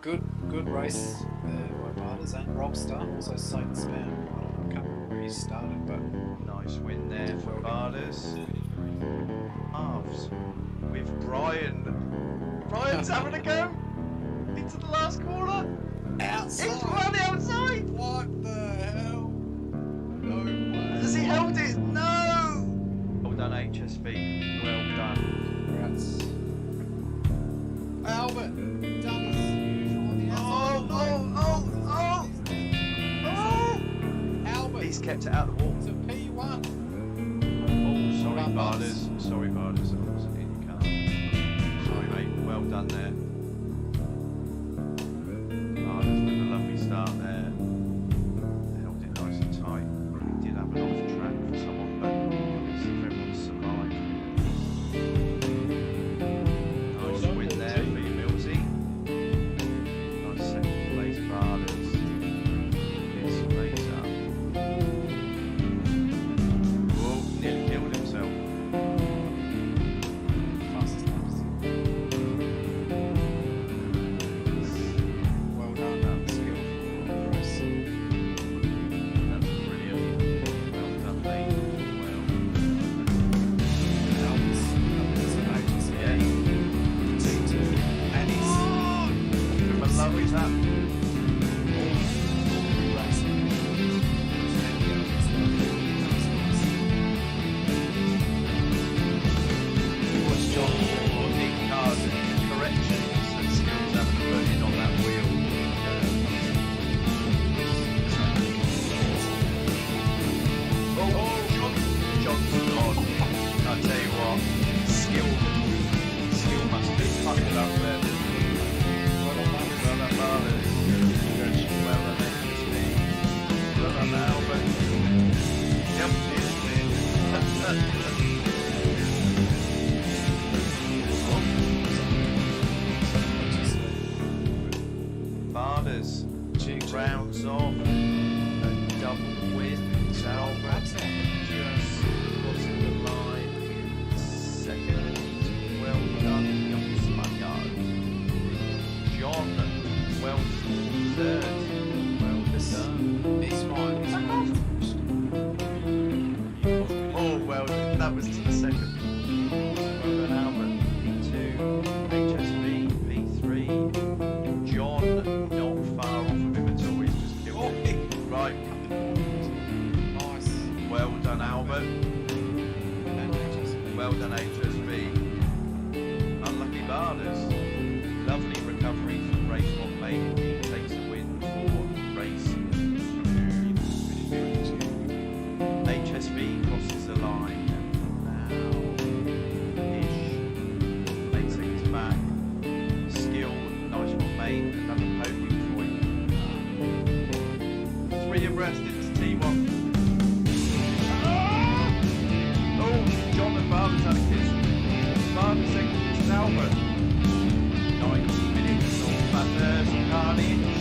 Good race there by Marters and Robster. Also Sight Spam. I can't remember where he started, but Nice win there for Barders. Halves with Brian. Brian's having a go into the last corner. outside. He's run outside. What the hell? No way. Has he held it? No. Well done, HSB. Well done. Congrats. Albert done his usual on the outside. Oh! Albert. He's kept it out of the wall. It's a P1. Oh, sorry, Well done, Barders. Sorry, Barders. I wasn't in your car. Sorry, mate. Well done there. Barders with a lovely start there. They held it nice and tight. He did have an off track for someone, but obviously everyone survived. Nice win there for you, Millsy. Nice second place, Barders. This race up. Whoa, nearly killed himself. Fastest laps. Well done, skillful race. That's brilliant. Well done, mate. Well. Albert's an agency. Yeah. T2. And he's Give him a lovely tap. Was John or Nick Cars corrections that skills haven't put in on that wheel? John's gone. I tell you what, skill must be fucking up there. Well done, Marlon. Well done, HSB. Well done, Albert. Yep, Barders rounds off a double win. Albert just crossing the line in second. Well done, young Sluggo. John Welsh third. Well done. He's mine. Oh well, that was to the second. Well done, Albert. Two. HSB P3. John not far off of him at all. He's just killed him. Right. Nice. Well done, Albert. And HSB. Well done, HSB. Unlucky Barders. Lovely recovery from race one, mate. He takes the win for race two. HSB crosses the line now. Ish. 8 seconds back. Skill, nice one, mate. Another podium for you. 3 abreast into T1. Oh, John and Barders had a kiss. Barders second to Albert. 90 minutes of batters, carnage.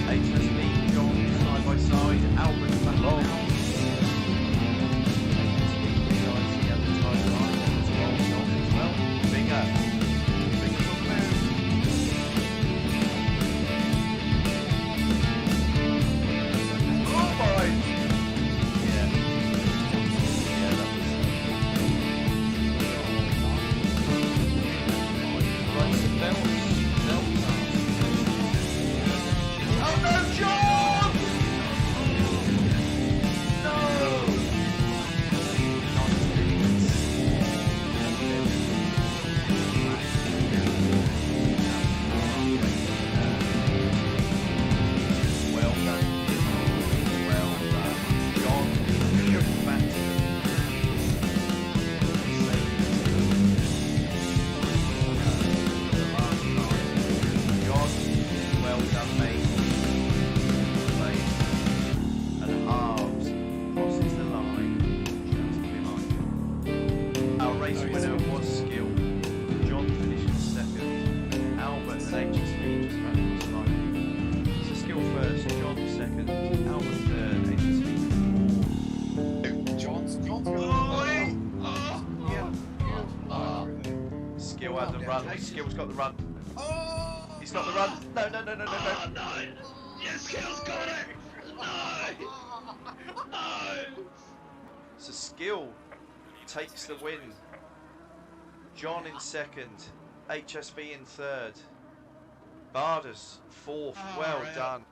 HSB, John side by side, Albert back on. HSB decides the other side line, and rolls off as well. Bigger from there. Oh my! Yeah, run. take it. Skill's got the run. Oh! He's got the run. No, no, no, no, no, no. Oh, no! Yes, Skill's got it! No! No! So Skill takes the win. John in second. HSV in third. Barders fourth. Well done.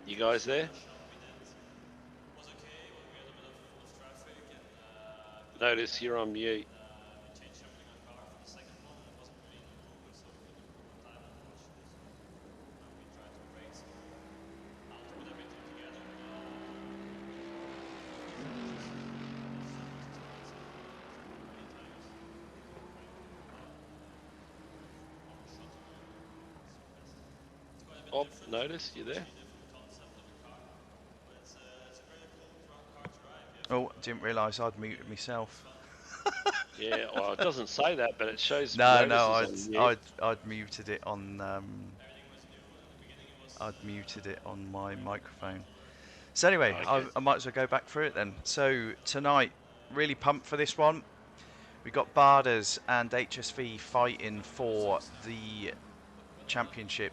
You guys there? Notice you're on mute. Oh, notice you there? Oh, didn't realise I'd muted myself. Yeah, well, it doesn't say that, but it shows No, Notice is on mute. I'd muted it on I'd muted it on my microphone. So anyway, Okay. I might as well go back through it then. So tonight, really pumped for this one. We got Barders and HSV fighting for the championship.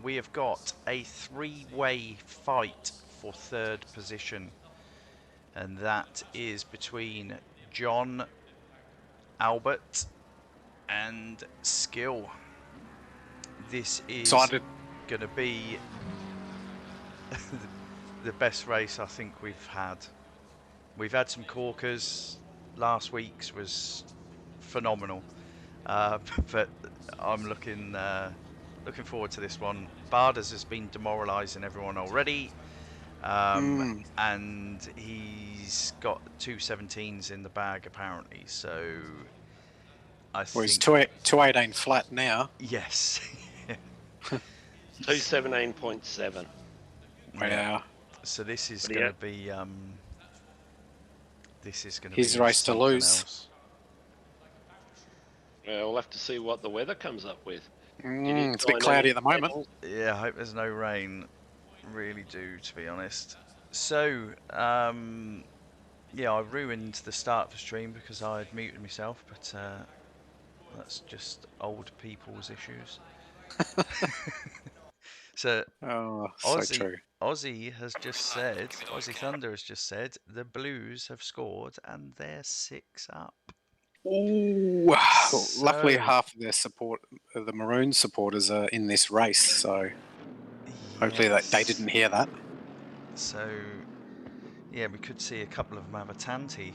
We have got a three-way fight for third position, and that is between John, Albert, and Skill. This is going to be the best race I think we've had. We've had some corkers. Last week's was phenomenal, but I'm looking forward to this one. Barders has been demoralising everyone already, and he's got 217s in the bag apparently. So I think he's 218 flat now. Yes. 217.7. Wow. So this is going to be his race to lose. Else. Yeah, we'll have to see what the weather comes up with. It's a bit cloudy at the moment. Yeah, I hope there's no rain. Really do, to be honest. So, yeah, I ruined the start of the stream because I had muted myself, but that's just old people's issues. So, so true. Aussie has just said, Aussie Thunder has just said, the Blues have scored and they're 6 up. Ooh, luckily half of their support, the Maroon supporters, are in this race, so hopefully they didn't hear that. So, yeah, we could see a couple of them have a tanty.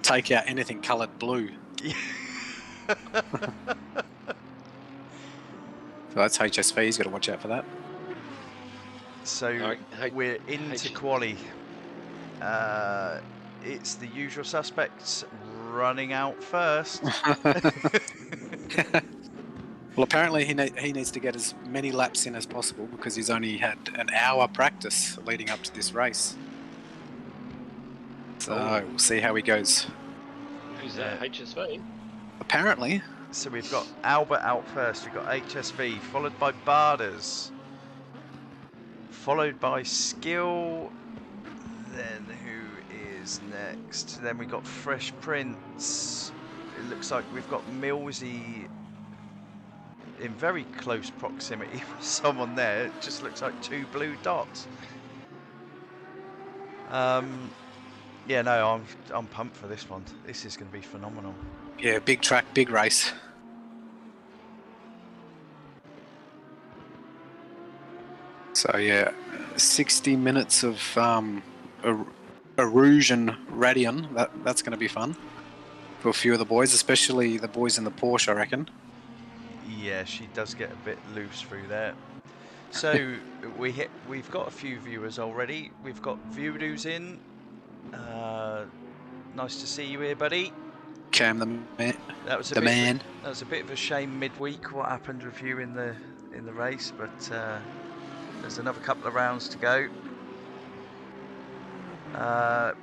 take out anything coloured blue. So that's HSV. He's got to watch out for that. So we're into quali. It's the usual suspects running out first. Well, apparently he needs to get as many laps in as possible because he's only had an hour practice leading up to this race. So we'll see how he goes. Who's that? HSV? Apparently. So we've got Albert out first. We've got HSV, followed by Barders, followed by Skill. Then who is next? Then we got Fresh Prince. It looks like we've got Millsy in very close proximity with someone there. It just looks like 2 blue dots. Yeah, no, I'm pumped for this one. This is going to be phenomenal. Yeah, big track, big race. So yeah, 60 minutes of Rouge and Radion. That's going to be fun for a few of the boys, especially the boys in the Porsche, I reckon. Yeah, she does get a bit loose through there. So we've got a few viewers already. We've got Voodoo's in. Nice to see you here, buddy. Cam the man. That was a man. That was a bit of a shame midweek what happened with you in the race, but there's another couple of rounds to go.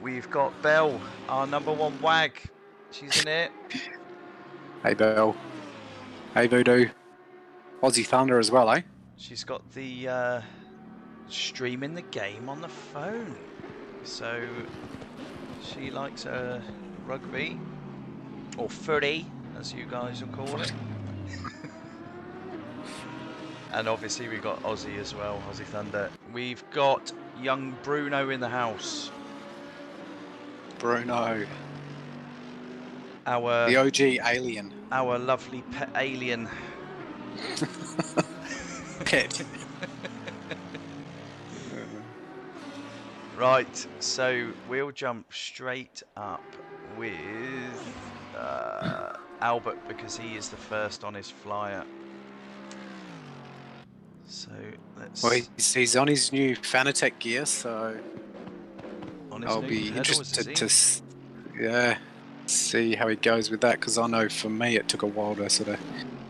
We've got Belle, our #1 wag. She's in it. Hey Belle. Hey Voodoo. Aussie Thunder as well, eh? She's got the streaming the game on the phone. So she likes her rugby, or footy, as you guys will call it. And obviously we've got Aussie as well, Aussie Thunder. We've got young Bruno in the house. Bruno. The OG alien. Our lovely pet alien. Pet. Right, so we'll jump straight up with Albert because he is the first on his flyer. So let's. Well, he's on his new Fanatec gear, so I'll be pedals, interested to see how he goes with that, because I know for me it took a while to sort of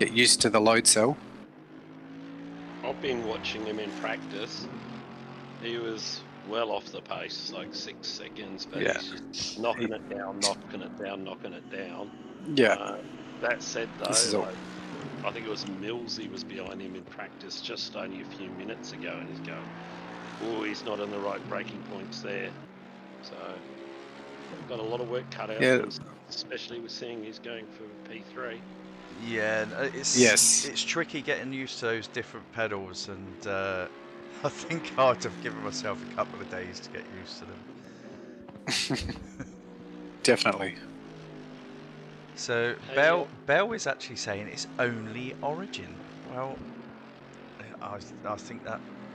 get used to the load cell. I've been watching him in practice. He was well off the pace, like 6 seconds, but he's just knocking it down, knocking it down, knocking it down. Yeah. That said, though, I think it was Millsy was behind him in practice just only a few minutes ago, and he's going, oh, he's not in the right braking points there. So, got a lot of work cut out, especially with seeing he's going for P3. Yeah, it's tricky getting used to those different pedals, and I think I'd have given myself a couple of days to get used to them. Definitely. So Belle is actually saying it's only Origin. Well, I think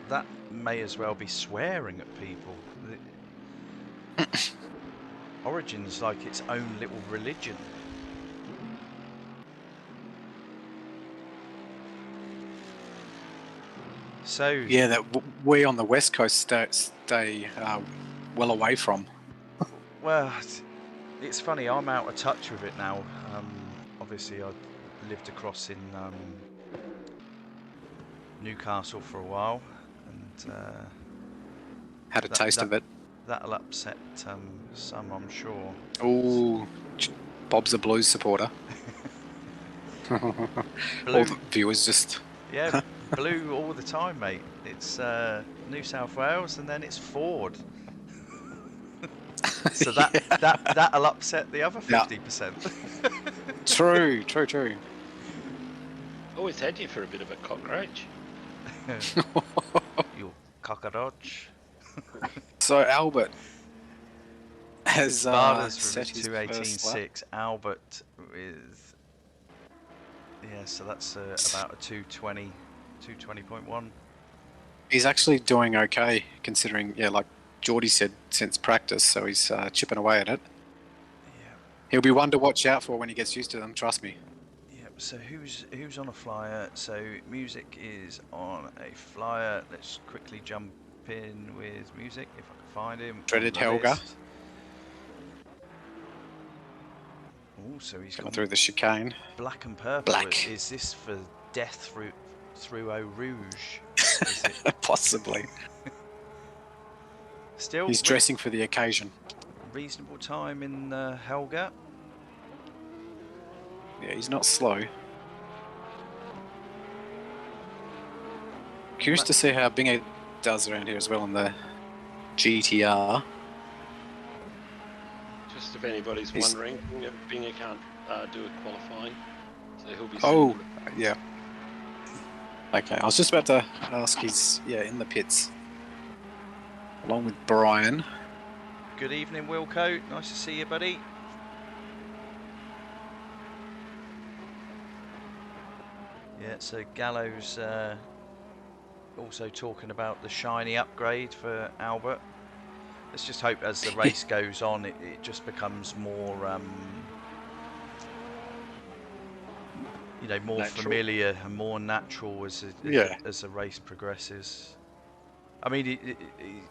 that may as well be swearing at people. Origin's like its own little religion. So yeah, that we on the West Coast stay well away from. Well, it's funny, I'm out of touch with it now. Obviously, I lived across in Newcastle for a while, and had a taste of it. That'll upset some, I'm sure. Oh, Bob's a Blues supporter. All the viewers just... Yeah, blue all the time, mate. It's New South Wales, and then it's Ford. So that'll upset the other 50%. True. Always had you for a bit of a cockroach. You cockroach. So Albert has set his 2:18.6. Albert with so that's about a 2:20.1. He's actually doing okay considering, like Geordie said, since practice, so he's chipping away at it. He'll be one to watch out for when he gets used to them. Trust me. Yep. So who's on a flyer? So music is on a flyer. Let's quickly jump in with music if I can find him. Dreaded on the Helga. list. Oh, so he's Coming gone through the chicane. black and purple. Black. Is this for death through Eau Rouge? Is it? Possibly. Still, He's dressing for the occasion. reasonable time in Helga. Yeah, he's not slow. Curious to see how Bingo does around here as well in the GTR. Just if anybody's He's- wondering, Binger can't do a qualifying, so he'll be. Oh, yeah. Okay, I was just about to ask. He's in the pits, along with Brian. Good evening, Wilco. Nice to see you, buddy. Yeah, so Gallo's also talking about the shiny upgrade for Albert. Let's just hope as the race goes on, it just becomes more, more Natural. familiar and more natural as the race progresses. I mean,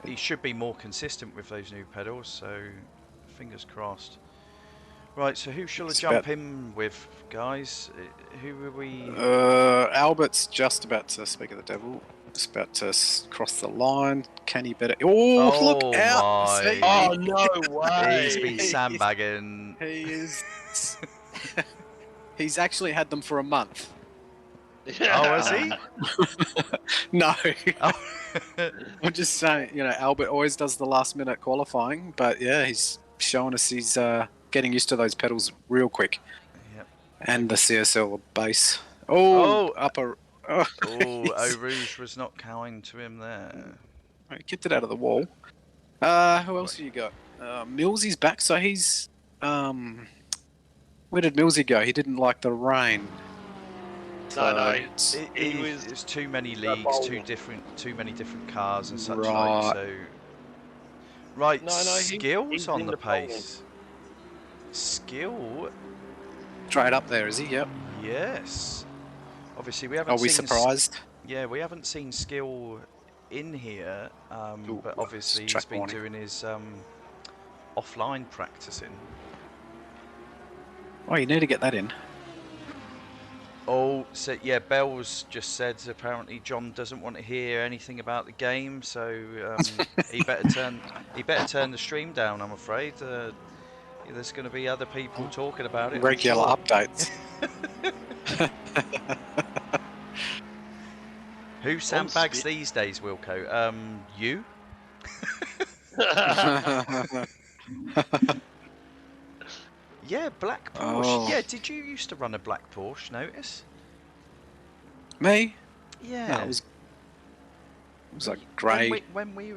he should be more consistent with those new pedals, so fingers crossed. Right, so who shall I jump in with, guys? Who are we? Albert's just about to speak of the devil. Just about to cross the line. Can he better? Oh, look out! My. See? Oh no way! He's been sandbagging. He is. He's actually had them for a month. Oh, has he? No. Oh. I'm just saying, Albert always does the last minute qualifying, but yeah, he's showing us he's getting used to those pedals real quick. Yep. And the CSL base. Oh. Upper. Oh, Eau Rouge was not kind to him there. He kept it out of the wall. Who else have you got? Millsy's back, so he's. Where did Millsy go? He didn't like the rain. No, It's too many leagues, too many different cars and such like. Right. So, right, he's Skill's on in the the polling. pace. Skill, Straight up there, is he? Yep. yes. Obviously, we haven't. Are we seen surprised? Yeah, we haven't seen Skill in here, Ooh, but obviously he's track been warning. doing his offline practicing. Oh, you need to get that in. Oh, so yeah, Bell's just said apparently John doesn't want to hear anything about the game, so he better turn the stream down. I'm afraid there's going to be other people talking about it. I'm Regular sure. updates. Who sandbags these days, Wilco? You? Yeah, black Porsche. Oh. Yeah, did you used to run a black Porsche? Notice? Me? Yeah. No, it was like grey When we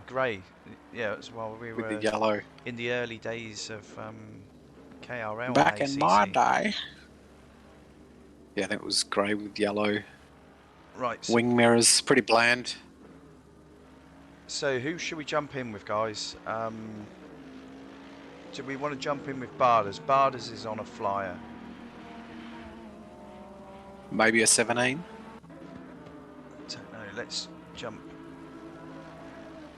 grey. Yeah, it was while we with were the yellow. in the early days of KRL. Back and in my ACC. day. Yeah, I think it was grey with yellow. Right. So, Wing mirrors, pretty bland. so who should we jump in with, guys? Do we want to jump in with Barders? Barders is on a flyer. Maybe a 17. Don't know. Let's jump.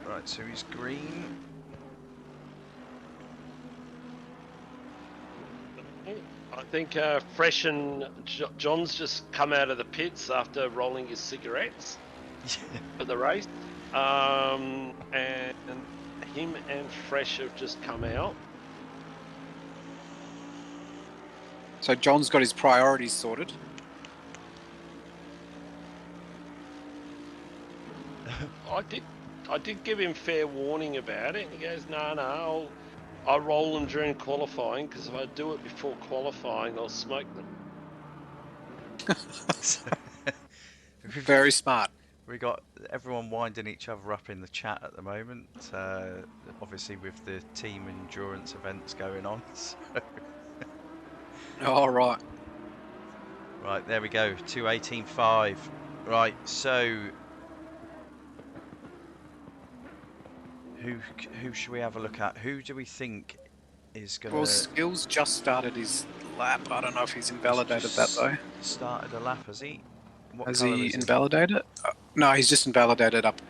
Right. So he's green. I think Fresh and John's just come out of the pits after rolling his cigarettes for the race, and him and Fresh have just come out. So John's got his priorities sorted. I did give him fair warning about it. He goes, no, I'll roll them during qualifying because if I do it before qualifying, I'll smoke them. Very smart. We got everyone winding each other up in the chat at the moment. Obviously, with the team endurance events going on. So. All right. Right, there we go. 2:18.5. Right, so who should we have a look at? Who do we think is going Well, to... Skills just started his lap. I don't know if he's invalidated that though. Started a lap, has he? What Has colour he is he? invalidated? No, he's just invalidated up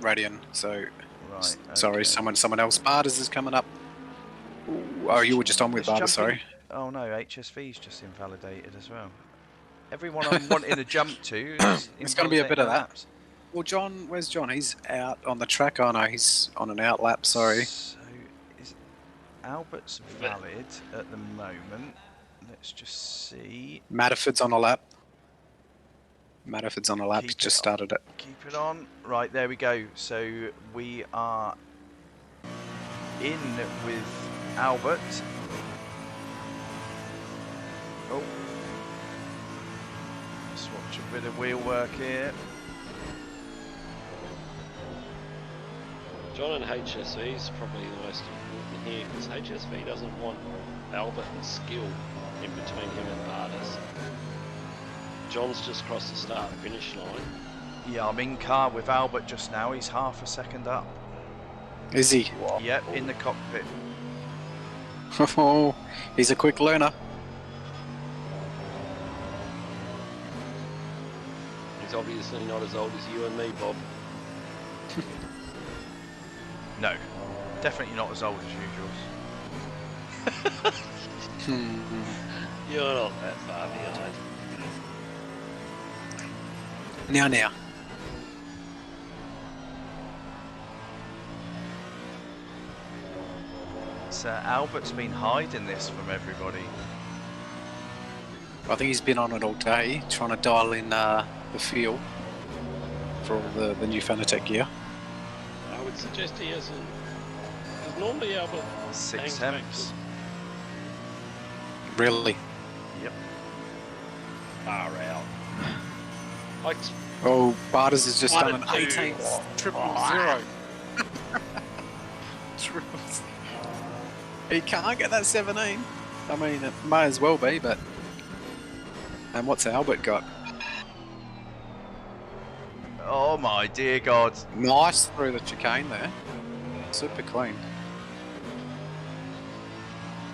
Radian. So Right, sorry, okay. someone else. Barters is coming up. Ooh, oh, you were just on with Barters, sorry. Oh no, HSV's just invalidated as well. Everyone I'm wanting to jump to is It's going to be a bit of that. laps. Well, John, where's John? He's out on the track. Oh no, he's on an out lap. Sorry. So is Albert's valid at the moment? Let's just see. Matterford's on a lap. Matterford's on a lap. Keep Just it started it. Keep it on. Right, there we go. So we are in with Albert. Oh. Let's watch a bit of wheel work here. John and HSV is probably the most important here because HSV doesn't want Albert and Skill in between him and Barters. John's just crossed the start-finish line. Yeah, I'm in car with Albert just now. He's half a second up. Is he? Yep, in the cockpit. Oh, he's a quick learner. He's obviously not as old as you and me, Bob. No, definitely not as old as you, Jules. You're not that far behind. Now. So Albert's been hiding this from everybody. I think he's been on it all day, trying to dial in the feel for all the new Fanatec gear. I would suggest he hasn't. Because normally Albert 6 hangs back temps. Really? Yep. far out. Like, Oh, Barters has just done an 1 and 18 2. triple zero. He can't get that 17. I mean, it may as well be, but... And what's Albert got? Oh my dear God. Nice through the chicane there. Super clean.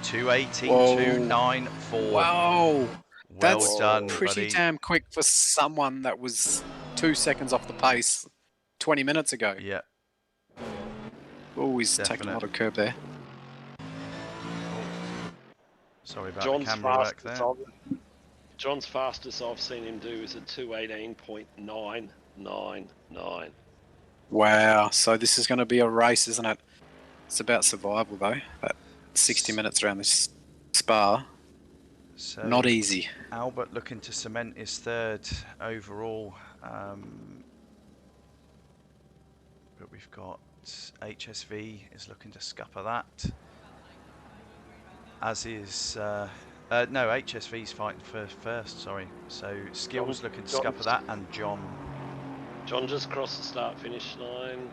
2:18.294. Wow. Well That's done, pretty buddy. damn quick for someone that was 2 seconds off the pace 20 minutes ago. Yeah. Oh, he's taking a lot of curb there. Sorry about the camera work there. John's fastest I've seen him do is a 2:18.999. Wow. So this is going to be a race, isn't it? It's about survival, though. That 60 minutes around this spa. So Not easy. Albert looking to cement his third overall. But we've got HSV is looking to scupper that. As is... no, HSV's fighting for first, sorry. So Skill's looking to scupper that, and John. John just crossed the start-finish line.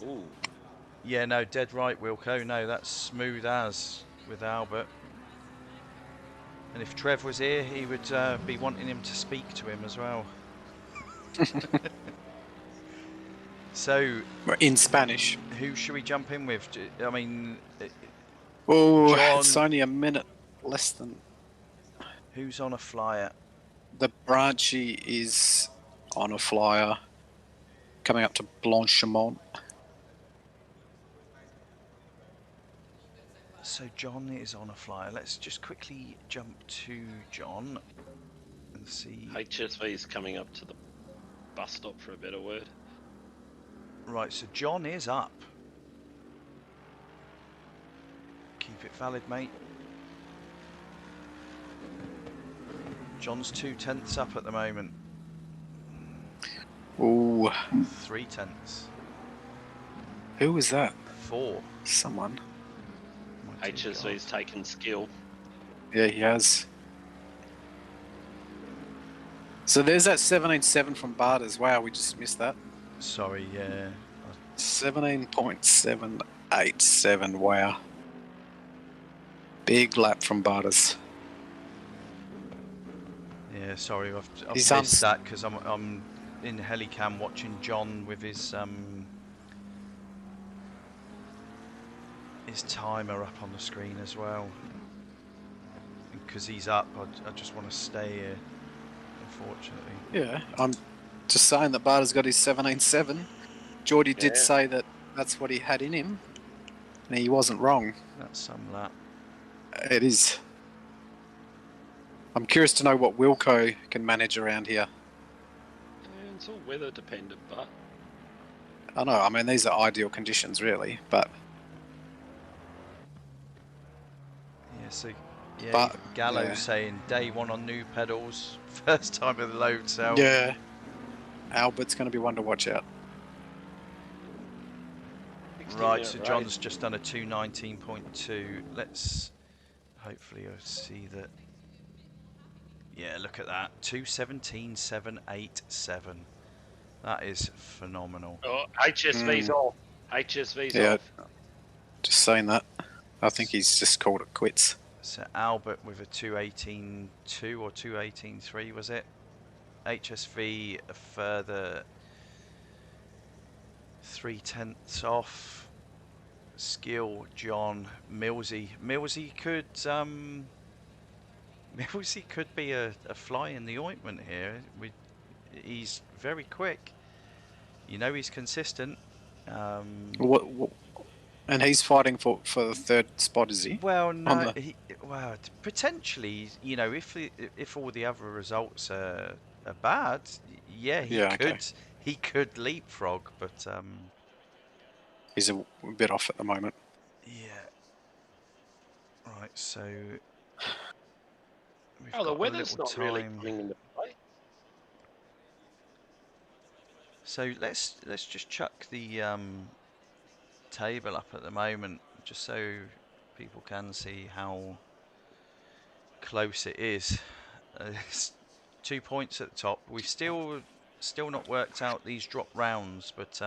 Ooh. Yeah, no, dead right, Wilco. No, that's smooth as with Albert. And if Trev was here, he would be wanting him to speak to him as well. So... In Spanish. Who should we jump in with? I mean... Oh, John, it's only a minute less than... Who's on a flyer? The Branchy is on a flyer coming up to Blanchimont. So John is on a flyer. Let's just quickly jump to John and see. HSV is coming up to the bus stop for a better word. Right, so John is up. Keep it valid, mate. John's 2/10 up at the moment. Ooh. 3/10. Who was that? 4. Someone. HSV's taken skill. Yeah, he has. So there's that 17.7 from Barters. Wow, we just missed that. Sorry, yeah. 17.787. Wow. Big lap from Barters. Yeah, sorry, I've He's missed that because I'm in Helicam watching John with his his timer up on the screen as well. Because he's up, I just want to stay here, unfortunately. Yeah, I'm just saying that Barter's got his 17.7. Geordie did Yeah. say that that's what he had in him, and he wasn't wrong. That's some lap. It is. I'm curious to know what Wilco can manage around here. Yeah, it's all weather dependent, but I know, I mean, these are ideal conditions, really, but... Yeah, so... Yeah, But, even Gallo yeah. saying day one on new pedals, first time of the load cell. Yeah. Albert's going to be one to watch out. Right, so John's just done a 2:19.2. Let's hopefully I'll see that. Yeah, look at that. 2:17.787. That is phenomenal. Oh, HSV's off. HSV's Yeah. off. Just saying that. I think he's just called it quits. So Albert with a 2:18.2 or 2:18.3 was it? HSV a further 0.3 off. Skill John Millsy. Millsy could be a fly in the ointment here. He's very quick. You know he's consistent. What, and he's fighting for the third spot, is he? Well, no, the... well, potentially, you know, if all the other results are bad, yeah, he could leapfrog, but he's a bit off at the moment. Yeah. Right, so we've Oh, the got weather's not really time. coming into play. So let's just chuck the table up at the moment, just so people can see how close it is. It's 2 points at the top. We've still not worked out these drop rounds, but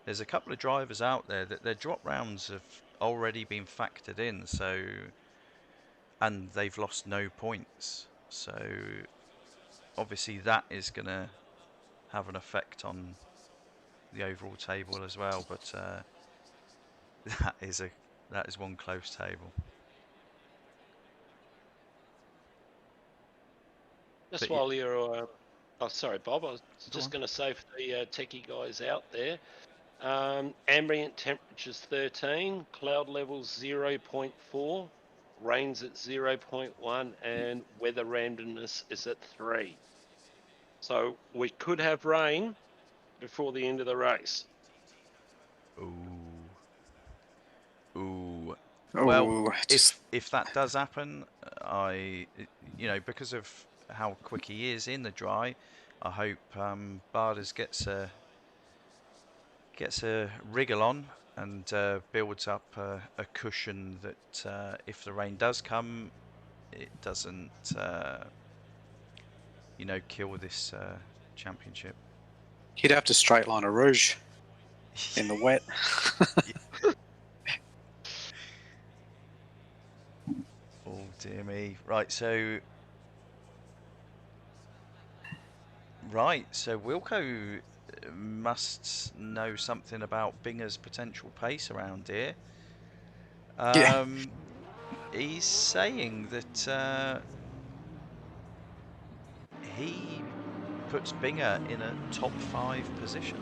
there's a couple of drivers out there that their drop rounds have already been factored in, so and they've lost no points. So obviously that is going to have an effect on the overall table as well, but that is one close table. Just while you're, oh sorry, Bob. I was just going to say for the techie guys out there, ambient temperature's 13, cloud levels 0.4, rain's at 0.1, and weather randomness is at 3. So we could have rain before the end of the race. Ooh. Well, if that does happen, because of how quick he is in the dry, I hope Barders gets a wriggle on and builds up a cushion that if the rain does come, it doesn't kill this championship. He'd have to straight line a Rouge in the wet. Oh dear me. Right, so Wilco must know something about Binger's potential pace around here. He's saying that he puts Binger in a top 5 position.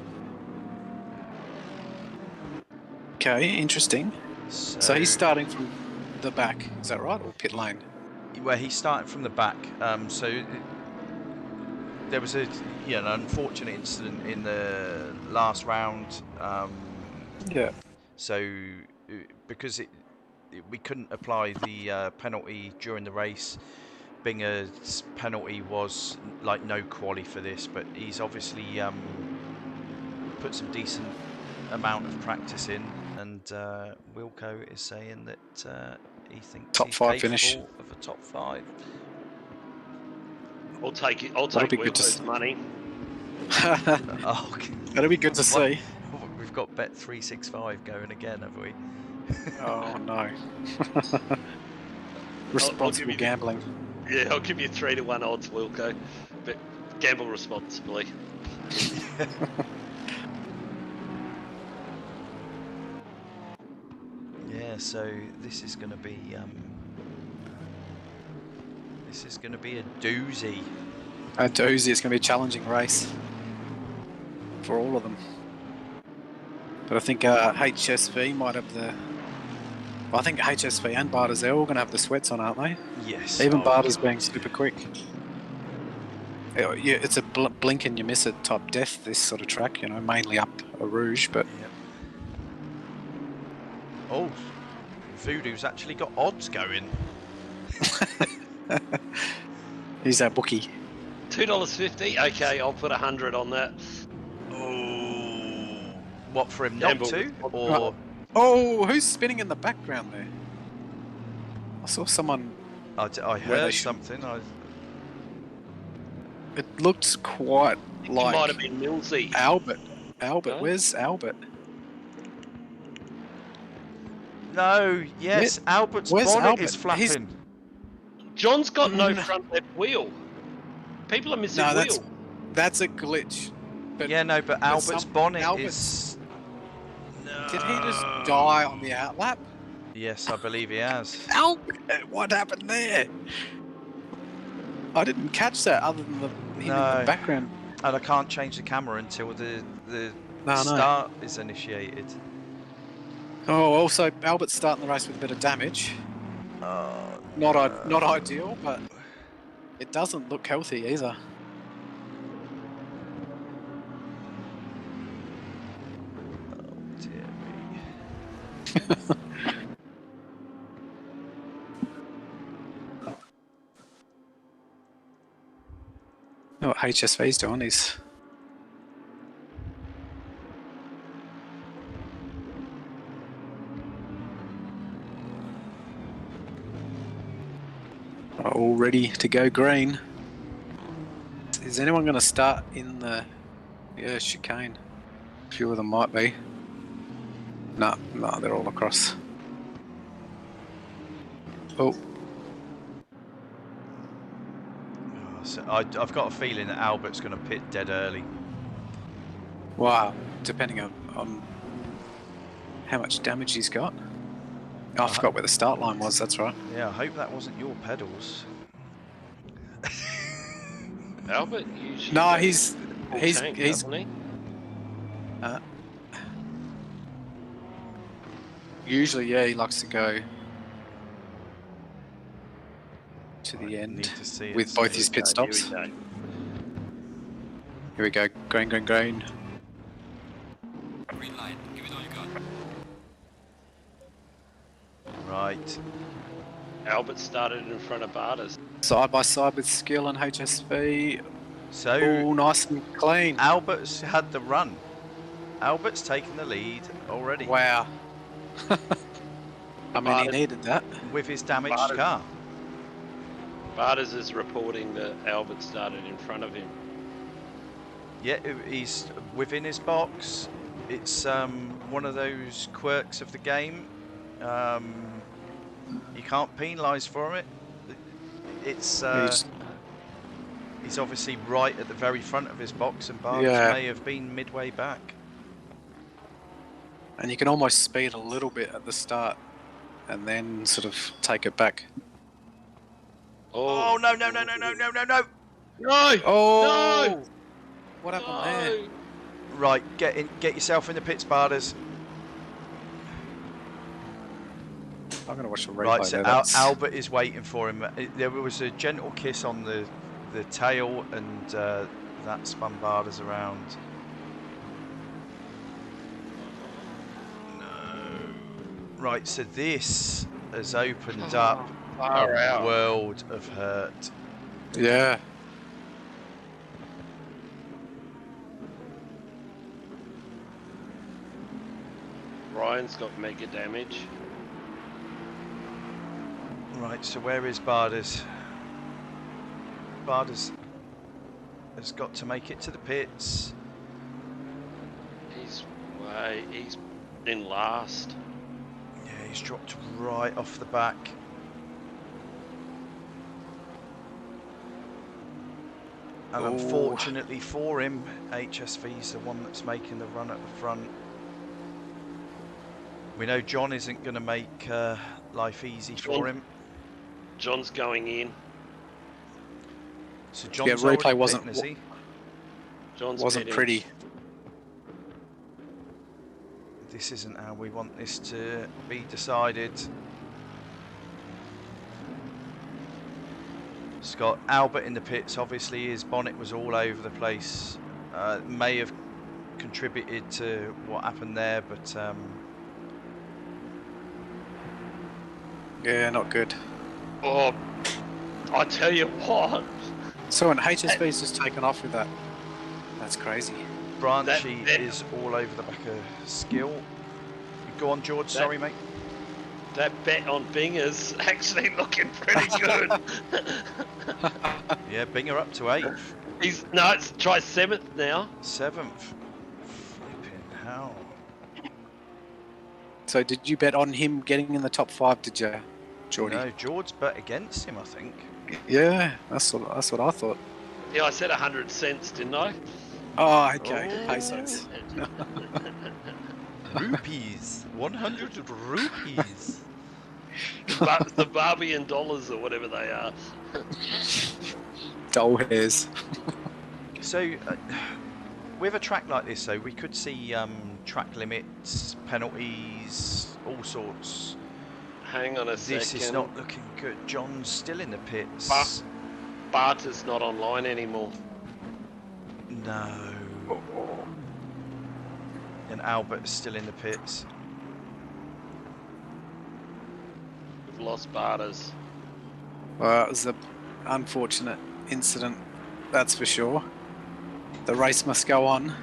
Okay, interesting. So he's starting from the back, is that right, or pit lane? Well, he's starting from the back. There was an unfortunate incident in the last round. So because we couldn't apply the penalty during the race, Binger's penalty was like no quali for this, but he's obviously put some decent amount of practice in, and Wilco is saying that he thinks top 5 finish of a top 5. I'll take it. I'll take Wilco's money. That'll be good to see. We've got Bet 365 going again, have we? Oh no. Responsible gambling. Yeah, I'll give you 3-1 odds, Wilco, but gamble responsibly. Yeah, Yeah, so this is going to be a doozy. A doozy. It's going to be a challenging race for all of them. But I think HSV might have the... Well, I think HSV and Barters, they're all going to have the sweats on, aren't they? Yes. Even oh, Barters God, being yeah. super quick. Yeah, it's a blink and you miss it type death, this sort of track, you know, mainly up a Rouge, but... Yep. Oh, Voodoo's actually got odds going. He's our bookie. $2.50. Okay, I'll put 100 on that. Oh, what for him Gamble not to? with- Or Oh, who's spinning in the background there? I saw someone... I Where they heard should- something. It looked quite It like might have been Millsy. Albert. No? Where's Albert? No, yes, Albert's Where's bonnet Albert? is flapping. John's got no No. front left wheel. People are missing No, wheel. that's a glitch. But Yeah, no, but Albert's bonnet is... No. Did he just die on the outlap? Yes, I believe he has. Albert, what happened there? I didn't catch that other than him in No. the background. And I can't change the camera until the No. start is initiated. Oh, also Albert's starting the race with a bit of damage. Not ideal, but it doesn't look healthy either. Oh, dear me. Know what HSV's doing? He's all ready to go green. Is anyone going to start in the chicane? A few of them might be. No, they're all across. Oh, So I've got a feeling that Albert's going to pit dead early. wow. Depending on how much damage he's got. Oh, I forgot where the start line was, that's right. Yeah, I hope that wasn't your pedals. Albert usually. No, goes full tank, doesn't he? Usually, yeah, he likes to go to the Need end to see it. with both his pit stops. Here we go. Here we go, green. Green light. Give it all you got. Right. Albert started in front of Barters. Side by side with Skill and HSV. So All nice and clean. Albert's had the run. Albert's taken the lead already. Wow. I mean, he Barters- needed that. With his damaged Barters- car. Barters is reporting that Albert started in front of him. Yeah, he's within his box. It's one of those quirks of the game. You can't penalise for it. It's he's obviously right at the very front of his box, and Barters Yeah. may have been midway back. And you can almost speed a little bit at the start and then sort of take it back. Oh no! No! Oh! What happened there? No! Right, get yourself in the pits, Barters. I'm going to watch the replay Right, so there. That's- Albert is waiting for him. There was a gentle kiss on the tail, and that spun Barters around. No. Right, so this has opened up Far a out. world of hurt. Yeah. Ryan's got mega damage. Right, so where is Barters? Barters has got to make it to the pits. He's in last. Yeah, he's dropped right off the back. And Oh. unfortunately for him, HSV's the one that's making the run at the front. We know John isn't going to make life easy for him. John's going in. So Yeah, John's replay already wasn't pitting, is he? wasn't pitting. pretty. This isn't how we want this to be decided. Scott Albert in the pits. Obviously, his bonnet was all over the place. May have contributed to what happened there, but Yeah, not good. Oh, I tell you what. So when HSB's just taken off with that, that's crazy. Branchy That- is all over the back of Skill. Go on, George. Sorry, mate. That bet on Binger's actually looking pretty good. Yeah, Binger up to 8th. It's try 7th now. 7th. Flipping hell. So did you bet on him getting in the top 5, did you, Geordie? No, George bet against him, I think. Yeah, that's what I thought. Yeah, I said 100 cents, didn't I? Oh, okay. Oh. Pesos. Rupees. 100 rupees. The Barbian dollars or whatever they are. Dull hairs. So, with a track like this, though, we could see track limits, penalties, all sorts. Hang on a second. This is not looking good. John's still in the pits. Barter's not online anymore. No. And Albert's still in the pits. We've lost Barter's. Well, it was an unfortunate incident, that's for sure. The race must go on.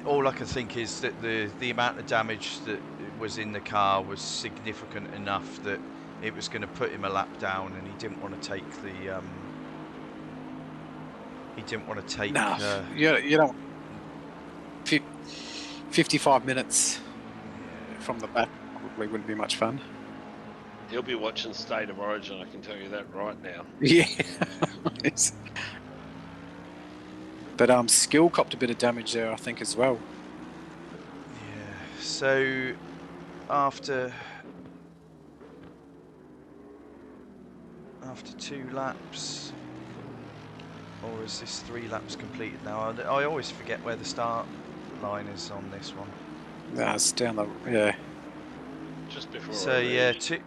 All I can think is that the amount of damage that was in the car was significant enough that it was going to put him a lap down, and he didn't want to take the. He didn't want to take. No, you don't. 55 minutes from the back probably wouldn't be much fun. He'll be watching State of Origin, I can tell you that right now. Yeah. But Skill copped a bit of damage there, I think, as well. Yeah. So after 2 laps, or is this 3 laps completed now? I always forget where the start line is on this one. No, it's down the yeah. Just before. So I yeah, read.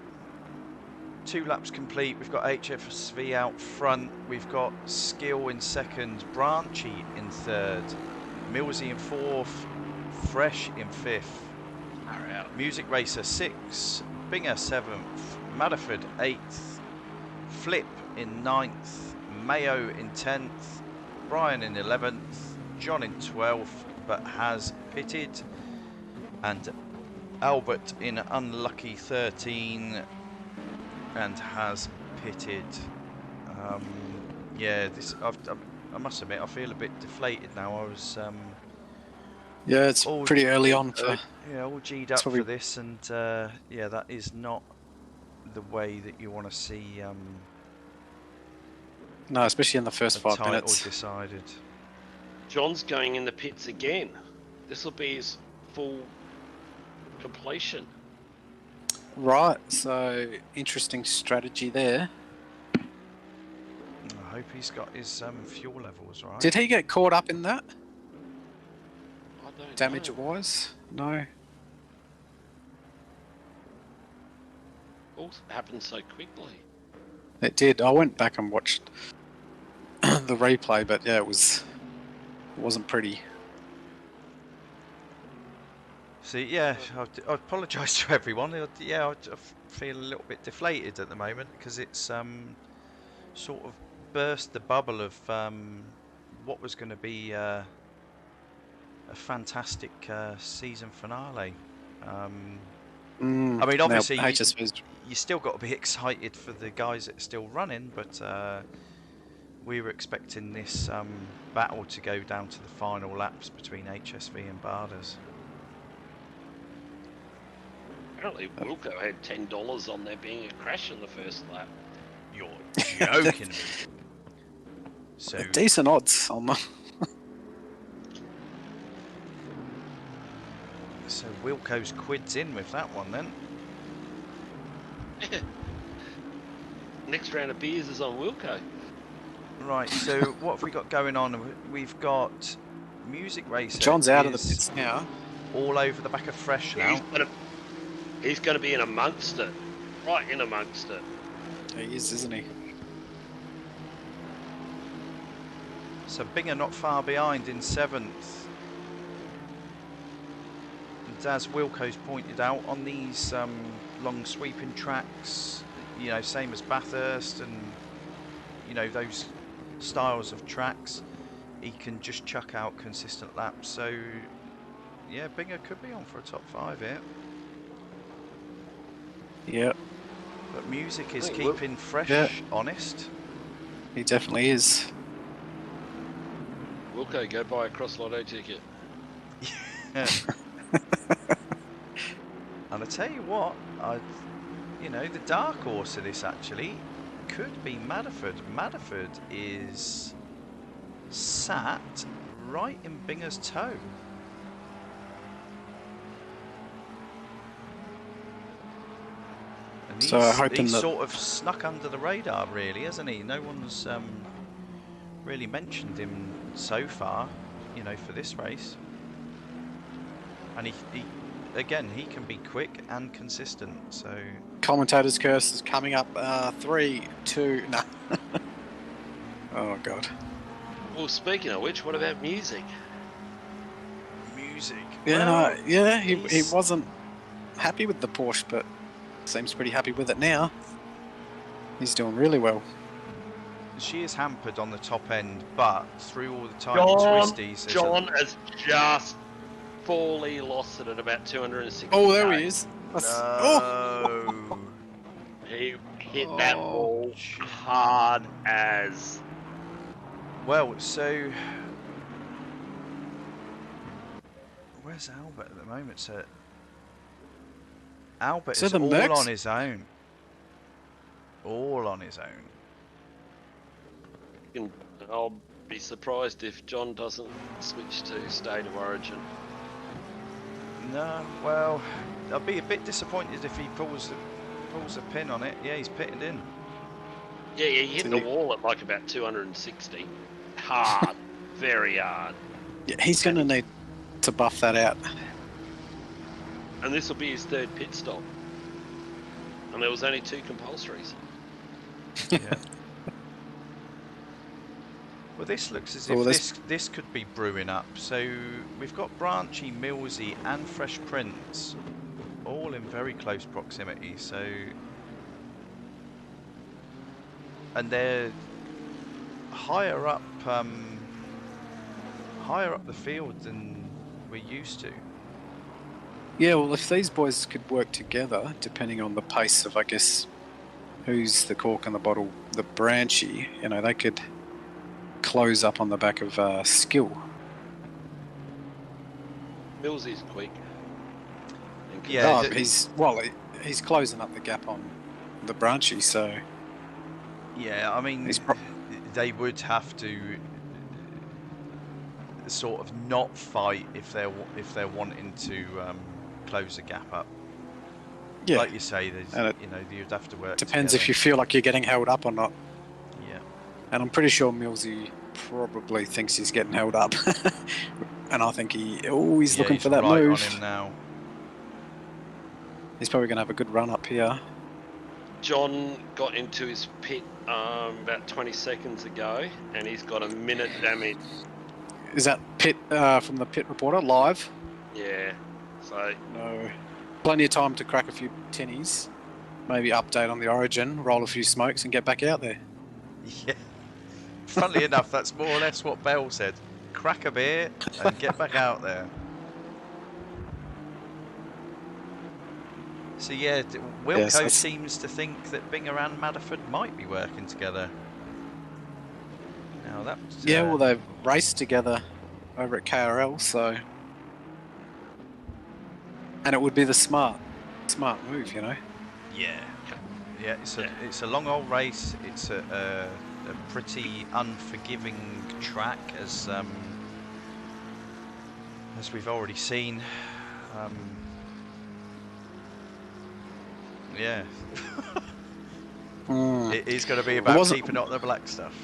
two laps complete. We've got HFSV out front. We've got Skill in second, Branchy in third, Millsy in fourth, Fresh in fifth, Music Racer 6, Binger 7th, Madaford 8th, Flip in 9th, Mayo in 10th, Brian in 11th, John in 12th but has pitted, and Albert in unlucky 13 and has pitted. Yeah, this I must admit I feel a bit deflated now. I was Yeah, it's pretty early on for. yeah, all G'd up for this, and yeah, that is not the way that you want to see No, especially in the first a 5 title minutes. decided. John's going in the pits again. This will be his full completion. Right, so interesting strategy there. I hope he's got his fuel levels right. Did he get caught up in that, I don't damage-wise? No. All happened so quickly. It did. I went back and watched the replay, but yeah, it wasn't pretty. See, yeah, I apologise to everyone. Yeah, I feel a little bit deflated at the moment because it's sort of burst the bubble of what was going to be a fantastic season finale. I mean, obviously, you still got to be excited for the guys that are still running, but we were expecting this battle to go down to the final laps between HSV and Barders. Apparently Wilco had $10 on there being a crash in the first lap. You're joking me. So Decent odds on them. So Wilco's quids in with that one then. Next round of beers is on Wilco. Right, so what have we got going on? We've got Music Racer. John's out of the is pits now. all over the back of Fresh now. He's gonna be in amongst it. Right in amongst it. He is, isn't he? So Binger not far behind in 7th. And as Wilco's pointed out, on these long sweeping tracks, you know, same as Bathurst and, you know, those styles of tracks, he can just chuck out consistent laps. So, yeah, Binger could be on for a top 5 here. Yeah, But Music is Hey, keeping Fresh Yeah. honest. he definitely is. Wilco, go buy a Cross Lotto ticket. And I tell you what, you know, the dark horse of this actually could be Madderford. Madderford is sat right in Binger's toe. And So I'm hoping he's that- sort of snuck under the radar, really, hasn't he? No one's really mentioned him so far, you know, for this race. And he again, he can be quick and consistent, so... Commentator's curse is coming up. 3, 2, no. Oh, God. Well, speaking of which, what about music? Music. Yeah, Well, no, yeah, he he's- wasn't happy with the Porsche, but seems pretty happy with it now. He's doing really well. She is hampered on the top end, but through all the tiny John, twisties... there's John has just fully lost it at about 260. Oh, there he is. Oh, No. He hit that Oh, ball shit. hard as. Well, so... Where's Albert at the moment? So Albert So is the all Mercs- on his own. All on his own. I'll be surprised if John doesn't switch to State of Origin. No, well, I'll be a bit disappointed if he pulls a pin on it. Yeah, he's pitted in. Yeah, he hit So the you- wall at like about 260. Hard. Very hard. yeah, he's going to need to buff that out. And this will be his 3rd pit stop. And there was only 2 compulsories. Yeah. Well, this looks as if Well, this could be brewing up. So we've got Branchy, Millsy, and Fresh Prince all in very close proximity. So, and they're higher up the field than we're used to. Yeah, well, if these boys could work together, depending on the pace of, I guess, who's the cork in the bottle, the Branchy, you know, they could close up on the back of Skill. Millsy's quick. And Yeah, Oh, he's closing up the gap on the Branchy, so Yeah, I mean, He's they would have to sort of not fight if they're wanting to close the gap up. yeah, Like you say, there's, And it you know, you'd have to work. depends if together. you feel like you're getting held up or not. Yeah. And I'm pretty sure Millsy probably thinks he's getting held up. And I think he's Yeah, looking he's for that right move. on him now. He's probably going to have a good run up here. John got into his pit about 20 seconds ago, and he's got a minute damage. Is that pit from the pit reporter live? Yeah, so No. Plenty of time to crack a few tinnies. Maybe update on the origin, roll a few smokes, and get back out there. Yeah. Funnily enough, that's more or less what Bell said. Crack a beer and get back out there. So yeah, Wilco Yes, that's- seems to think that Binger and Madderford might be working together. Now that's Yeah, well, they've raced together over at KRL, so. And it would be the smart move, you know. yeah, yeah. It's a Yeah. it's a long old race. It's a pretty unforgiving track, as we've already seen. Yeah. Mm. It is going to be about wasn't- keeping up the black stuff.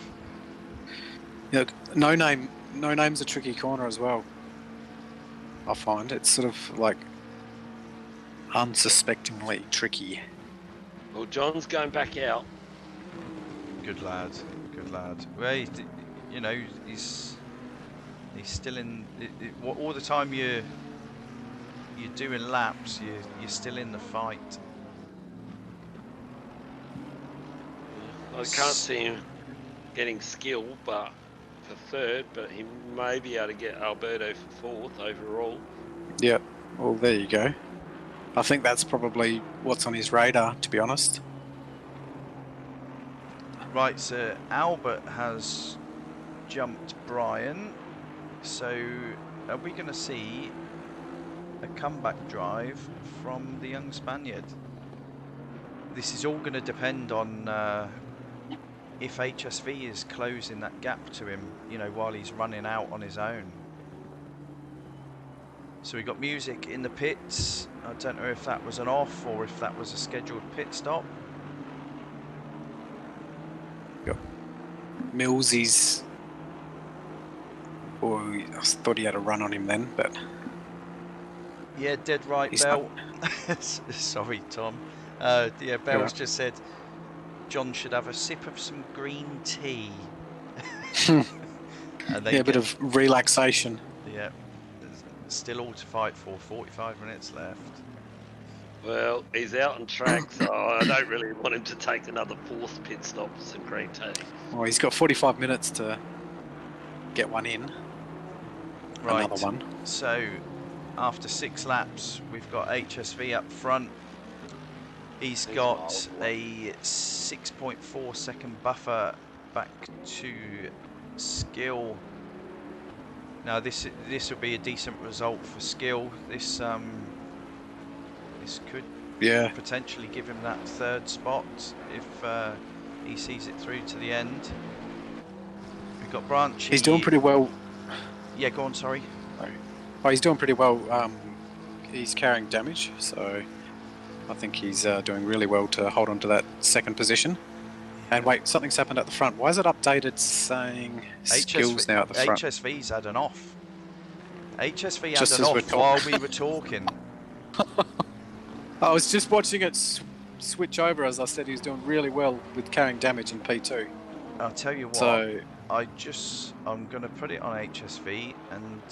You know, no name's a tricky corner as well. I find it's sort of like unsuspectingly tricky. Well, John's going back out. Good lad. Good lad. Well, you know, he's still in. All the time you're doing laps, you're still in the fight. I can't see him getting skill, but for third, but he may be able to get Alberto for fourth overall. Yeah, well, there you go. I think that's probably what's on his radar, to be honest. Right, so Albert has jumped Brian. So are we going to see a comeback drive from the young Spaniard? This is all going to depend on if HSV is closing that gap to him, you know, while he's running out on his own. So we got music in the pits. I don't know if that was an off or if that was a scheduled pit stop. Got Millsy's. Oh, I thought he had a run on him then, but Yeah, dead right, he's Bell. Sorry, Tom. Yeah, Bell's right. just said John should have a sip of some green tea. And then yeah, a bit of relaxation. Yeah, there's still all to fight for. 45 minutes left. Well, he's out on track, so I don't really want him to take another fourth pit stop for some green tea. Well, he's got 45 minutes to get one in. Right. Another one. So, after 6 laps, we've got HSV up front. He's got a 6.4 second buffer back to Skill. Now this will be a decent result for Skill. This could potentially give him that 3rd spot if he sees it through to the end. We've got Branchy. He's doing pretty well. Yeah, go on, sorry. Oh, he's doing pretty well. He's carrying damage, so I think he's doing really well to hold on to that 2nd position. And wait, something's happened at the front. Why is it updated saying skills now at the front? HSV's had an off. HSV Just had an as we're off while we were talking. I was just watching it switch over. As I said, he was doing really well with carrying damage in P2. I'll tell you what. So I'm going to put it on HSV and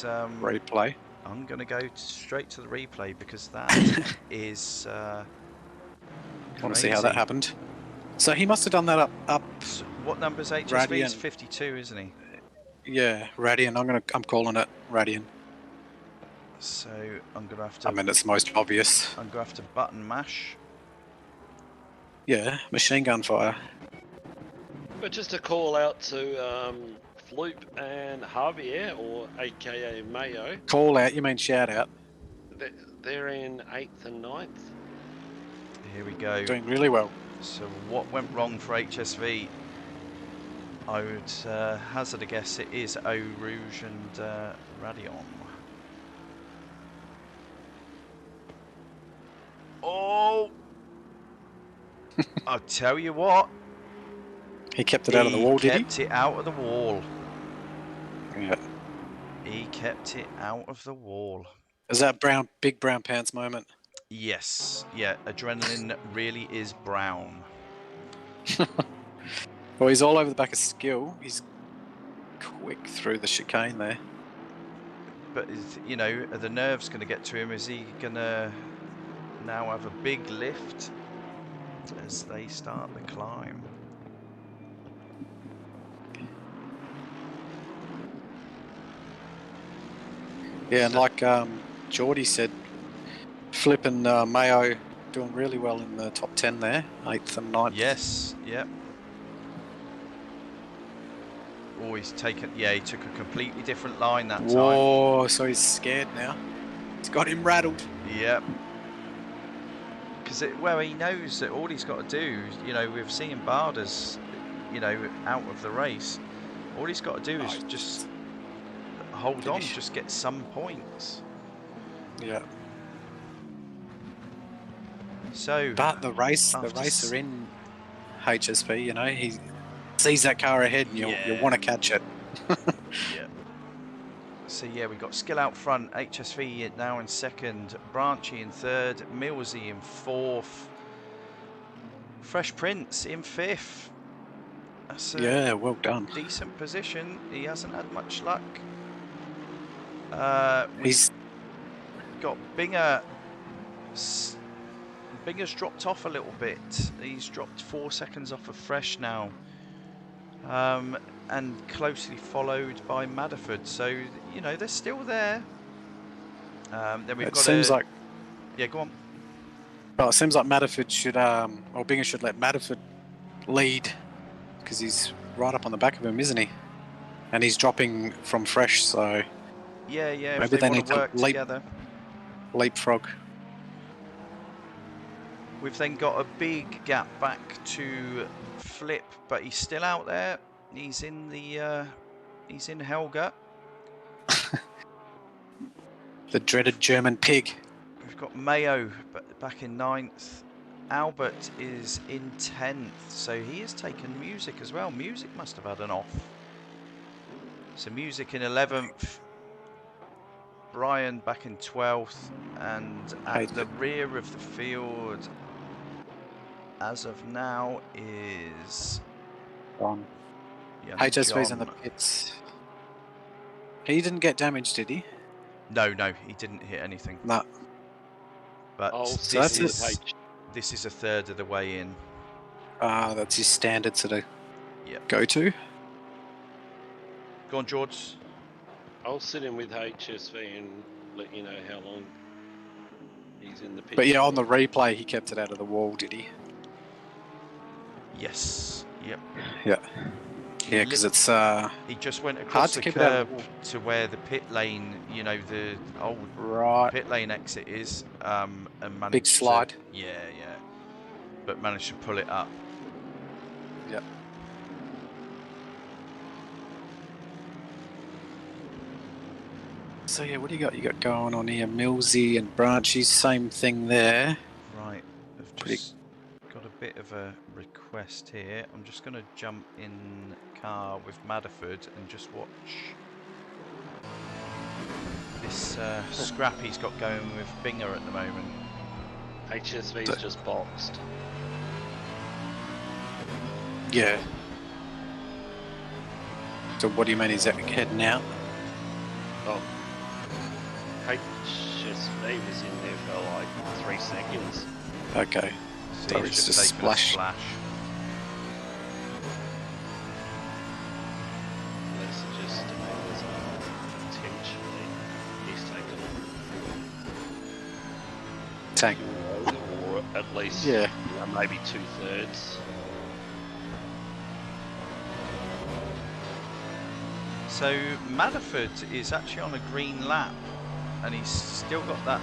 replay. I'm going to go straight to the replay because that is I want to see how that happened. So he must have done that up. So what number's HSV? Radian. Is 52, isn't he? Yeah, Radian. I'm calling it Radian. So I'm going to have to. I mean, it's most obvious. I'm going to have to button mash. Yeah, machine gun fire. But just a call out to Floop and Javier, or AKA Mayo. Call out? You mean shout out? They're in 8th and 9th. Here we go. Doing really well. So what went wrong for HSV? I would hazard a guess it is Eau Rouge and Radion. Oh! I'll tell you what. He kept it out of the wall, did he? He kept it out of the wall. Yeah. He kept it out of the wall. Is that big brown pants moment? Yes. Yeah, adrenaline really is brown. Well, he's all over the back of Skill. He's quick through the chicane there. But, you know, are the nerves going to get to him? Is he going to now have a big lift as they start the climb? Yeah, and like Geordie said, Flip and Mayo doing really well in the top 10 there, 8th and 9th. Yes, yep. Oh, he took a completely different line that time. Whoa, so he's scared now. It's got him rattled. Yep. Because, well, he knows that all he's got to do, you know, we've seen Bardas, you know, out of the race. All he's got to do is just hold on, just get some points. Yeah. So, But the racer after in HSP, you know, he sees that car ahead and you'll want to catch it. Yeah. So yeah, we've got Skill out front, HSV now in second, Branchy in third, Millsy in fourth, Fresh Prince in fifth. That's a Yeah, well done. decent position. He hasn't had much luck. We've He's got Binger. Binger's dropped off a little bit. He's dropped 4 seconds off of Fresh now. And closely followed by Madderford. So, you know, they're still there. Then we've it got seems like Yeah, go on. well, it seems like Madderford should or Binger should let Madderford lead because he's right up on the back of him, isn't he? And he's dropping from Fresh, so Yeah, if maybe they they want need to work to together. leapfrog. We've then got a big gap back to Flip, but he's still out there. He's in the he's in Helga. The dreaded German pig. We've got Mayo back in 9th. Albert is in 10th, so he has taken Music as well. Music must have had an off. So Music in 11th. Brian back in 12th, and at the rear of the field as of now is John. young HSV's in the John. pits. He didn't get damaged, did he? No, he didn't hit anything. No. But So that's this is a third of the way in. That's his standard sort of Yep. go to. Go on, George. I'll sit in with HSV and let you know how long he's in the pit. But yeah, on the replay, he kept it out of the wall, did he? Yes. Yep. Yeah. Yeah, because it's he just went across to the keep it out of curb the to where the pit lane, you know, the old right. pit lane exit is, and managed Big slide. Yeah, but managed to pull it up. Yeah. So yeah, what do you got? You got going on here, Millsy and Branchy, same thing there. Right, I've just got a bit of a request here. I'm just going to jump in car with Madderford and just watch this scrap he's got going with Binger at the moment. HSV's just boxed. Yeah. So what do you mean? Is that heading out? Oh, HSV was in there for like 3 seconds. Okay. So he's it's just just taken a splash. Let's just potentially he's taken Tank. or at least Yeah. maybe 2/3. So Madderford is actually on a green lap, and he's still got that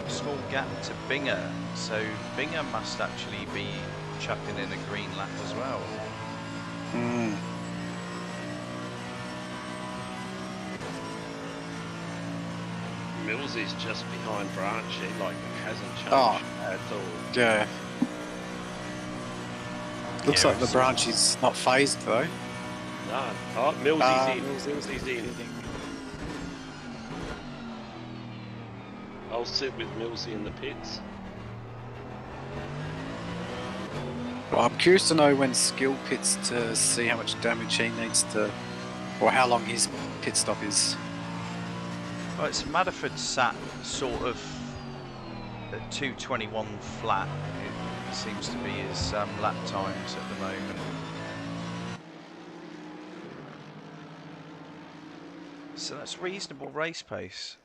small gap to Binger. So Binger must actually be chucking in a green lap as well. Mm. Mills is just behind Branchy, like hasn't changed at all. Yeah. Looks Yeah, like the branch is not phased though. No. Oh, Millsy's in. Millsy's in. I'll sit with Millsy in the pits. Well, I'm curious to know when Skill pits to see how much damage he needs to, or how long his pit stop is. Well, it's Madderford sat sort of at 2:21 flat. It seems to be his lap times at the moment. So that's reasonable race pace.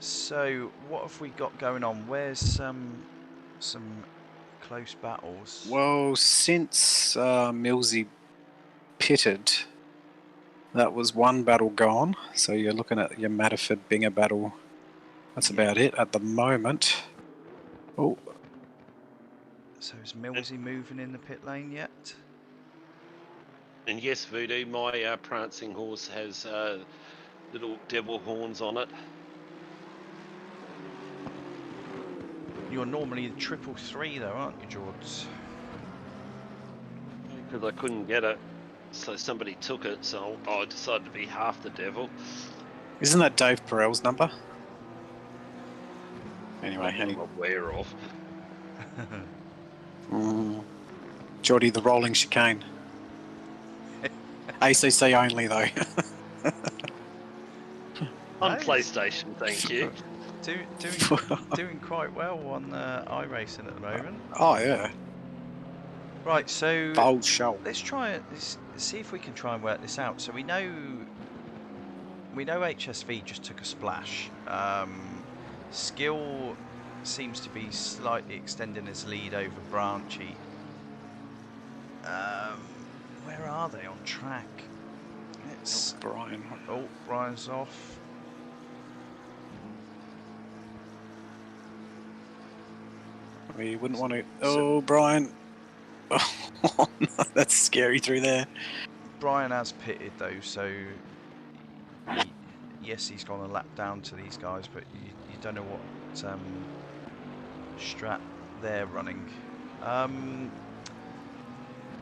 So what have we got going on? Where's some close battles? Well, since Millsy pitted, that was one battle gone. So you're looking at your Madderford Binger battle. That's about it at the moment. Oh, So is Millsy moving in the pit lane yet? And yes, Voodoo, my prancing horse has little devil horns on it. You're normally 333 though, aren't you, George? Because I couldn't get it, so somebody took it, so I decided to be half the devil. Isn't that Dave Perel's number? Anyway, I'm aware of. Geordie, the rolling chicane. ACC only, though. On Nice. PlayStation, thank you. Doing quite well on iRacing at the moment. Oh, yeah. Right, so Bold show. let's see if we can try and work this out. So we know HSV just took a splash. Skill seems to be slightly extending his lead over Branchy. Where are they on track? It's Brian. Oh, Brian's off. We wouldn't want to. Oh, Brian. Oh, no, that's scary through there. Brian has pitted though, so yes, he's gone a lap down to these guys, but you don't know what strat they're running.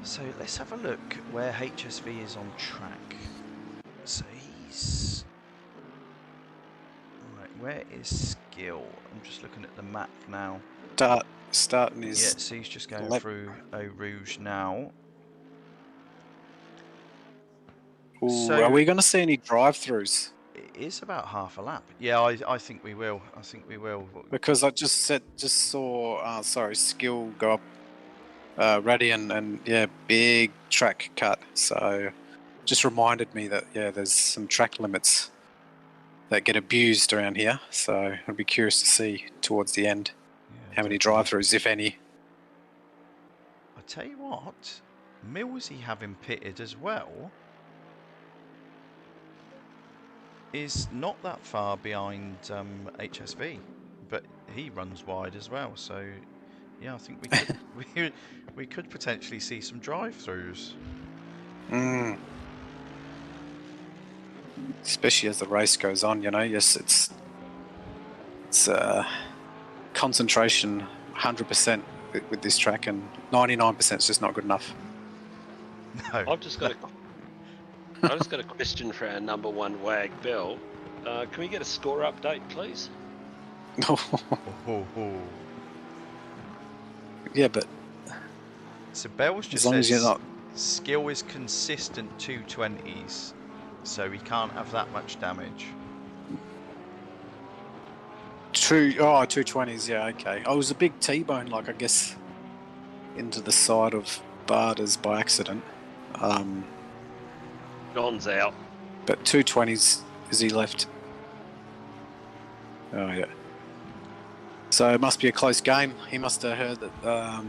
So let's have a look where HSV is on track. So he's right. Where is Skill? I'm just looking at the map now. Starting his. Yeah, so he's just going through Eau Rouge now. Ooh, So are we going to see any drive-throughs? it is about half a lap. Yeah, I think we will. I think we will. Because I just saw Skill go up ready and yeah, big track cut. So just reminded me that yeah, there's some track limits that get abused around here. So I'd be curious to see towards the end how many drive-throughs, if any. I tell you what, Millsy having pitted as well is not that far behind HSV, but he runs wide as well. So yeah, I think we could we could potentially see some drive-throughs. Especially as the race goes on, you know. Yes, it's concentration 100% with this track, and 99% is just not good enough. No. I've just got a question for our number one Wag Bell. Can we get a score update, please? Yeah, but So Bells just as long as you're says not. Skill is consistent 220s, so he can't have that much damage. 220s, yeah, okay. I was a big T-bone, like I guess, into the side of Barters by accident. John's out. But 220s, is he left? Oh yeah. So it must be a close game. He must have heard that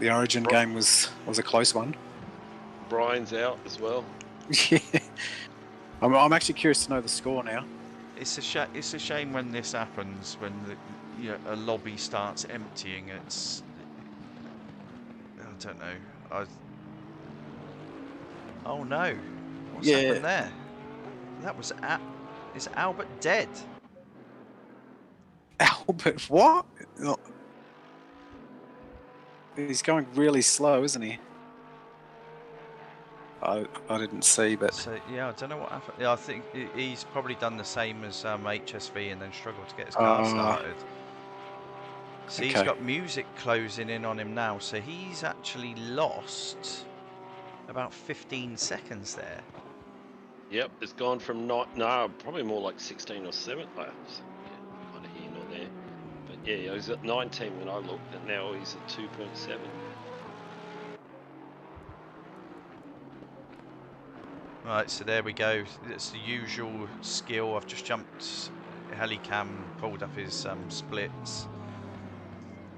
the Origin game was a close one. Brian's out as well. Yeah. I'm actually curious to know the score now. It's a shame when this happens, when a lobby starts emptying. It's I don't know. Oh no! What's happened there? That was is Albert dead? Albert, what? No. He's going really slow, isn't he? I didn't see, but So yeah, I don't know what happened. Yeah, I think he's probably done the same as HSV and then struggled to get his car started. So he's got music closing in on him now. So he's actually lost about 15 seconds there. Yep, it's gone from probably more like 16 or 7 laps. Yeah, neither here nor there. But yeah, he was at 19 when I looked, and now he's at 2.7. Right, so there we go. It's the usual Skill. I've just jumped Helicam, pulled up his splits.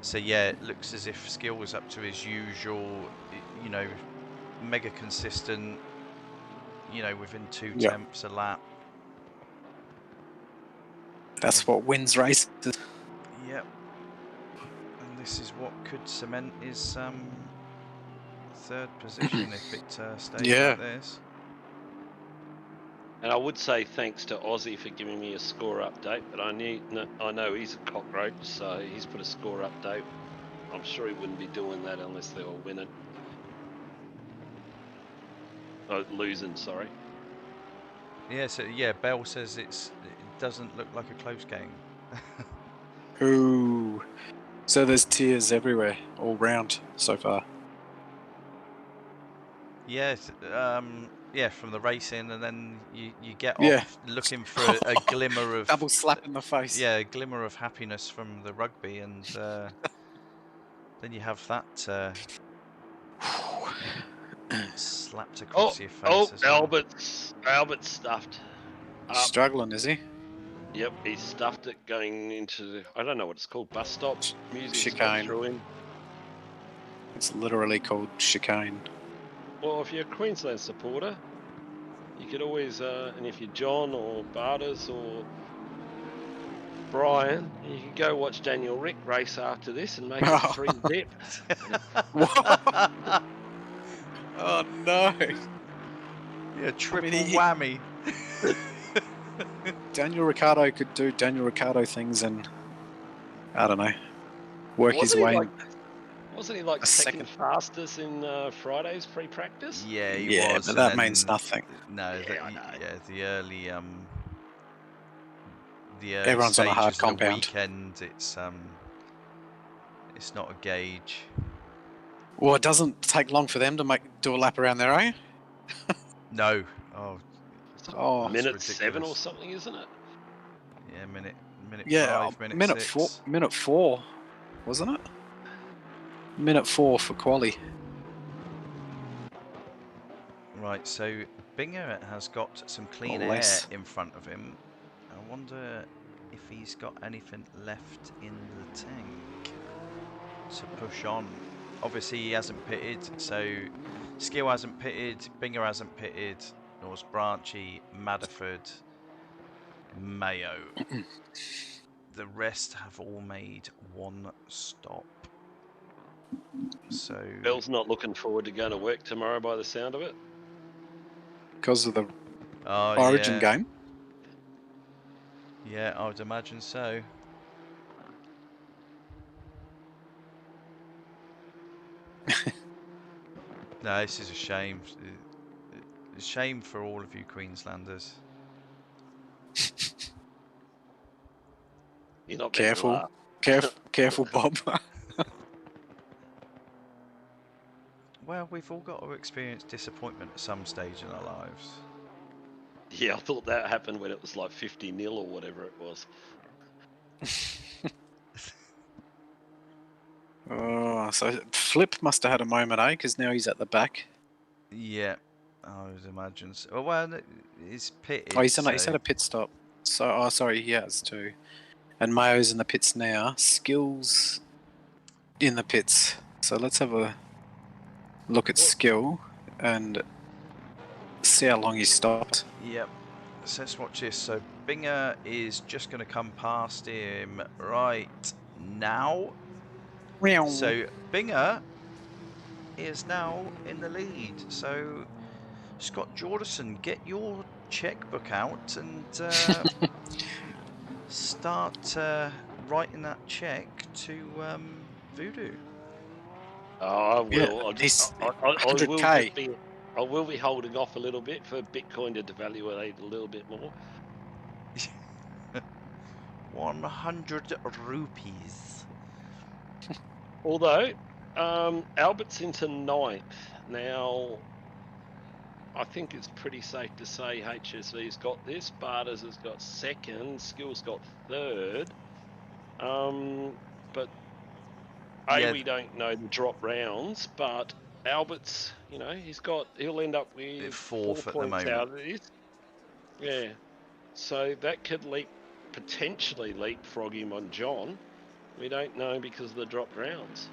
So yeah, it looks as if Skill was up to his usual, mega consistent, within 2 temps a lap. that's what wins races. Yep. And this is what could cement his third position if it stays like this. And I would say thanks to Aussie for giving me a score update, but I know he's a cockroach, so he's put a score update. I'm sure he wouldn't be doing that unless they were winning. Oh, losing, sorry. Yeah, so yeah, Bell says it doesn't look like a close game. Ooh. So there's tears everywhere, all round so far. Yeah, yeah, from the racing, and then you get Yeah. off looking for a glimmer of Double slap in the face. yeah, a glimmer of happiness from the rugby, and then you have that slapped across your face as well. Albert's stuffed up. Struggling, is he? Yep, he's stuffed it going into the, I don't know what it's called, bus stop. Music's got Chicane. through him. It's literally called chicane. Well, if you're a Queensland supporter, you could always, and if you're John or Barters or Brian, you could go watch Daniel Rick race after this and make it 3-zip. What? Oh no! Yeah, triple whammy. Daniel Ricciardo could do Daniel Ricciardo things and, I don't know, work his way. Wasn't he like second fastest in Friday's free practice? Yeah, he was. But that means nothing. No, the early Everyone's on a hard stages of the compound. weekend, it's not a gauge. Well, it doesn't take long for them to do a lap around there, eh? No. Oh, minute 7 or something, isn't it? Yeah, minute yeah, 5, minute minute 6. minute 4, wasn't it? Minute 4 for quali. Right, so Binger has got some clean Or air less. in front of him. I wonder if he's got anything left in the tank to push on. Obviously, he hasn't pitted, so Skill hasn't pitted, Binger hasn't pitted, Norris Branchy, Madderford, Mayo. The rest have all made one stop. So Bell's not looking forward to going to work tomorrow by the sound of it. Because of the Origin game? Yeah, I would imagine so. No, this is a shame. It's a shame for all of you Queenslanders. You're not Careful, careful, Bob. Well, we've all got to experience disappointment at some stage in our lives. Yeah, I thought that happened when it was like 50-0 or whatever it was. Oh, so Flip must have had a moment, eh? Because now he's at the back. Yeah, I would imagine so. Well, he's pitted. Oh, he's had a pit stop. So, sorry, he has too. And Mayo's in the pits now. Skill's in the pits. So let's have a look at Skill and see how long he stopped. Yep. So let's watch this. So Binger is just going to come past him right now. So Binger is now in the lead. So Scott Jordison, get your checkbook out and start writing that check to Voodoo. Oh, I will. Yeah, I will be holding off a little bit for Bitcoin to devaluate a little bit more. 100 rupees. Although, Albert's into 9th. Now, I think it's pretty safe to say HSV's got this. Barters has got 2nd. Skill's got 3rd. But we don't know the drop rounds, but Albert's, he'll end up with 4 4th at the points moment. out of this. Yeah. So that could potentially leapfrog him on John. We don't know because of the dropped rounds.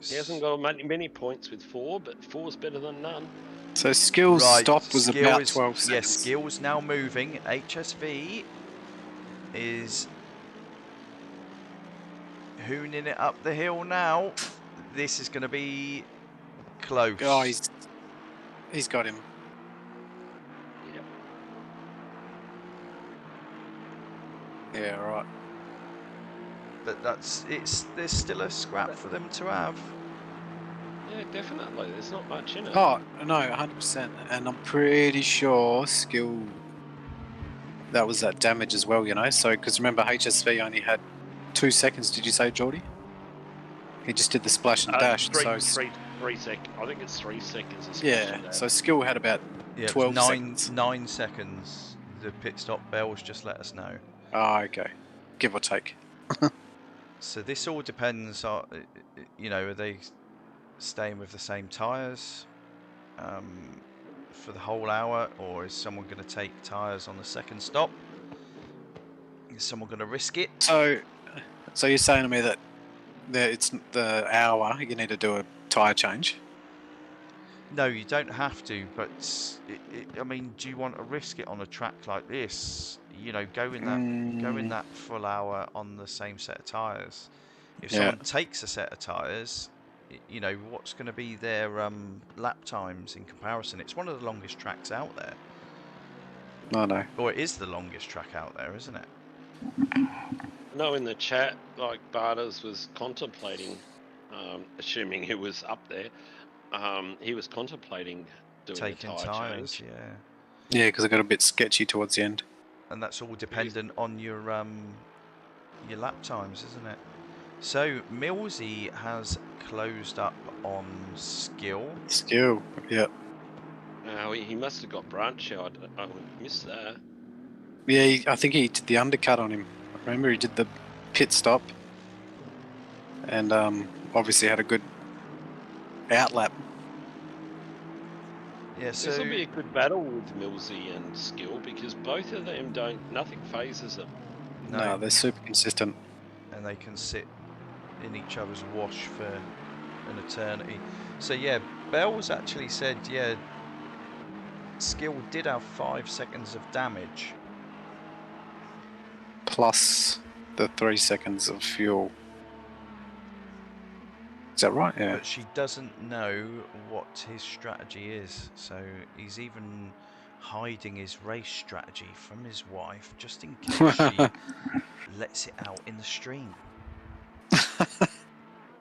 He hasn't got many points with 4, but 4's better than none. So Skill's stop was about 12 seconds. Yes, Skill's now moving. HSV is hooning it up the hill now. This is going to be close. Oh, he's got him. Yeah, right. But there's still a scrap for them to have. Yeah, definitely. There's not much in it. Oh, no, 100%. And I'm pretty sure skill, that was that damage as well, you know? So, because remember, HSV only had 2 seconds, did you say, Geordie? He just did the splash and dash. Three So, sec. I think it's 3 seconds of splash yeah, and dash. so skill had about Yeah, it was 12 seconds. 9 seconds. The pit stop bells just let us know. Oh, okay. Give or take. So this all depends on, you know, are they staying with the same tyres for the whole hour, or is someone going to take tyres on the second stop? Is someone going to risk it? So you're saying to me that it's the hour, you need to do a tyre change? No, you don't have to, but I mean, do you want to risk it on a track like this? You know, going that full hour on the same set of tyres. If Yeah. someone takes a set of tyres, you know, what's going to be their lap times in comparison? It's one of the longest tracks out there. No. Or it is the longest track out there, isn't it? No, in the chat, like Barters was contemplating, assuming he was up there, he was contemplating doing Taking a tyre tyres, change. yeah. Yeah, because it got a bit sketchy towards the end. And that's all dependent on your lap times, isn't it? So Millsy has closed up on skill. Skill, yeah. He must have got branch out. I missed that. Yeah, I think he did the undercut on him. Remember, he did the pit stop, and obviously had a good outlap. Yeah, so This will be a good battle with Millsy and Skill because both of them nothing phases them. No, they're super consistent. And they can sit in each other's wash for an eternity. So yeah, Bell's actually said, yeah, Skill did have 5 seconds of damage. Plus the 3 seconds of fuel. Is that right? Yeah. But she doesn't know what his strategy is. So he's even hiding his race strategy from his wife just in case she lets it out in the stream.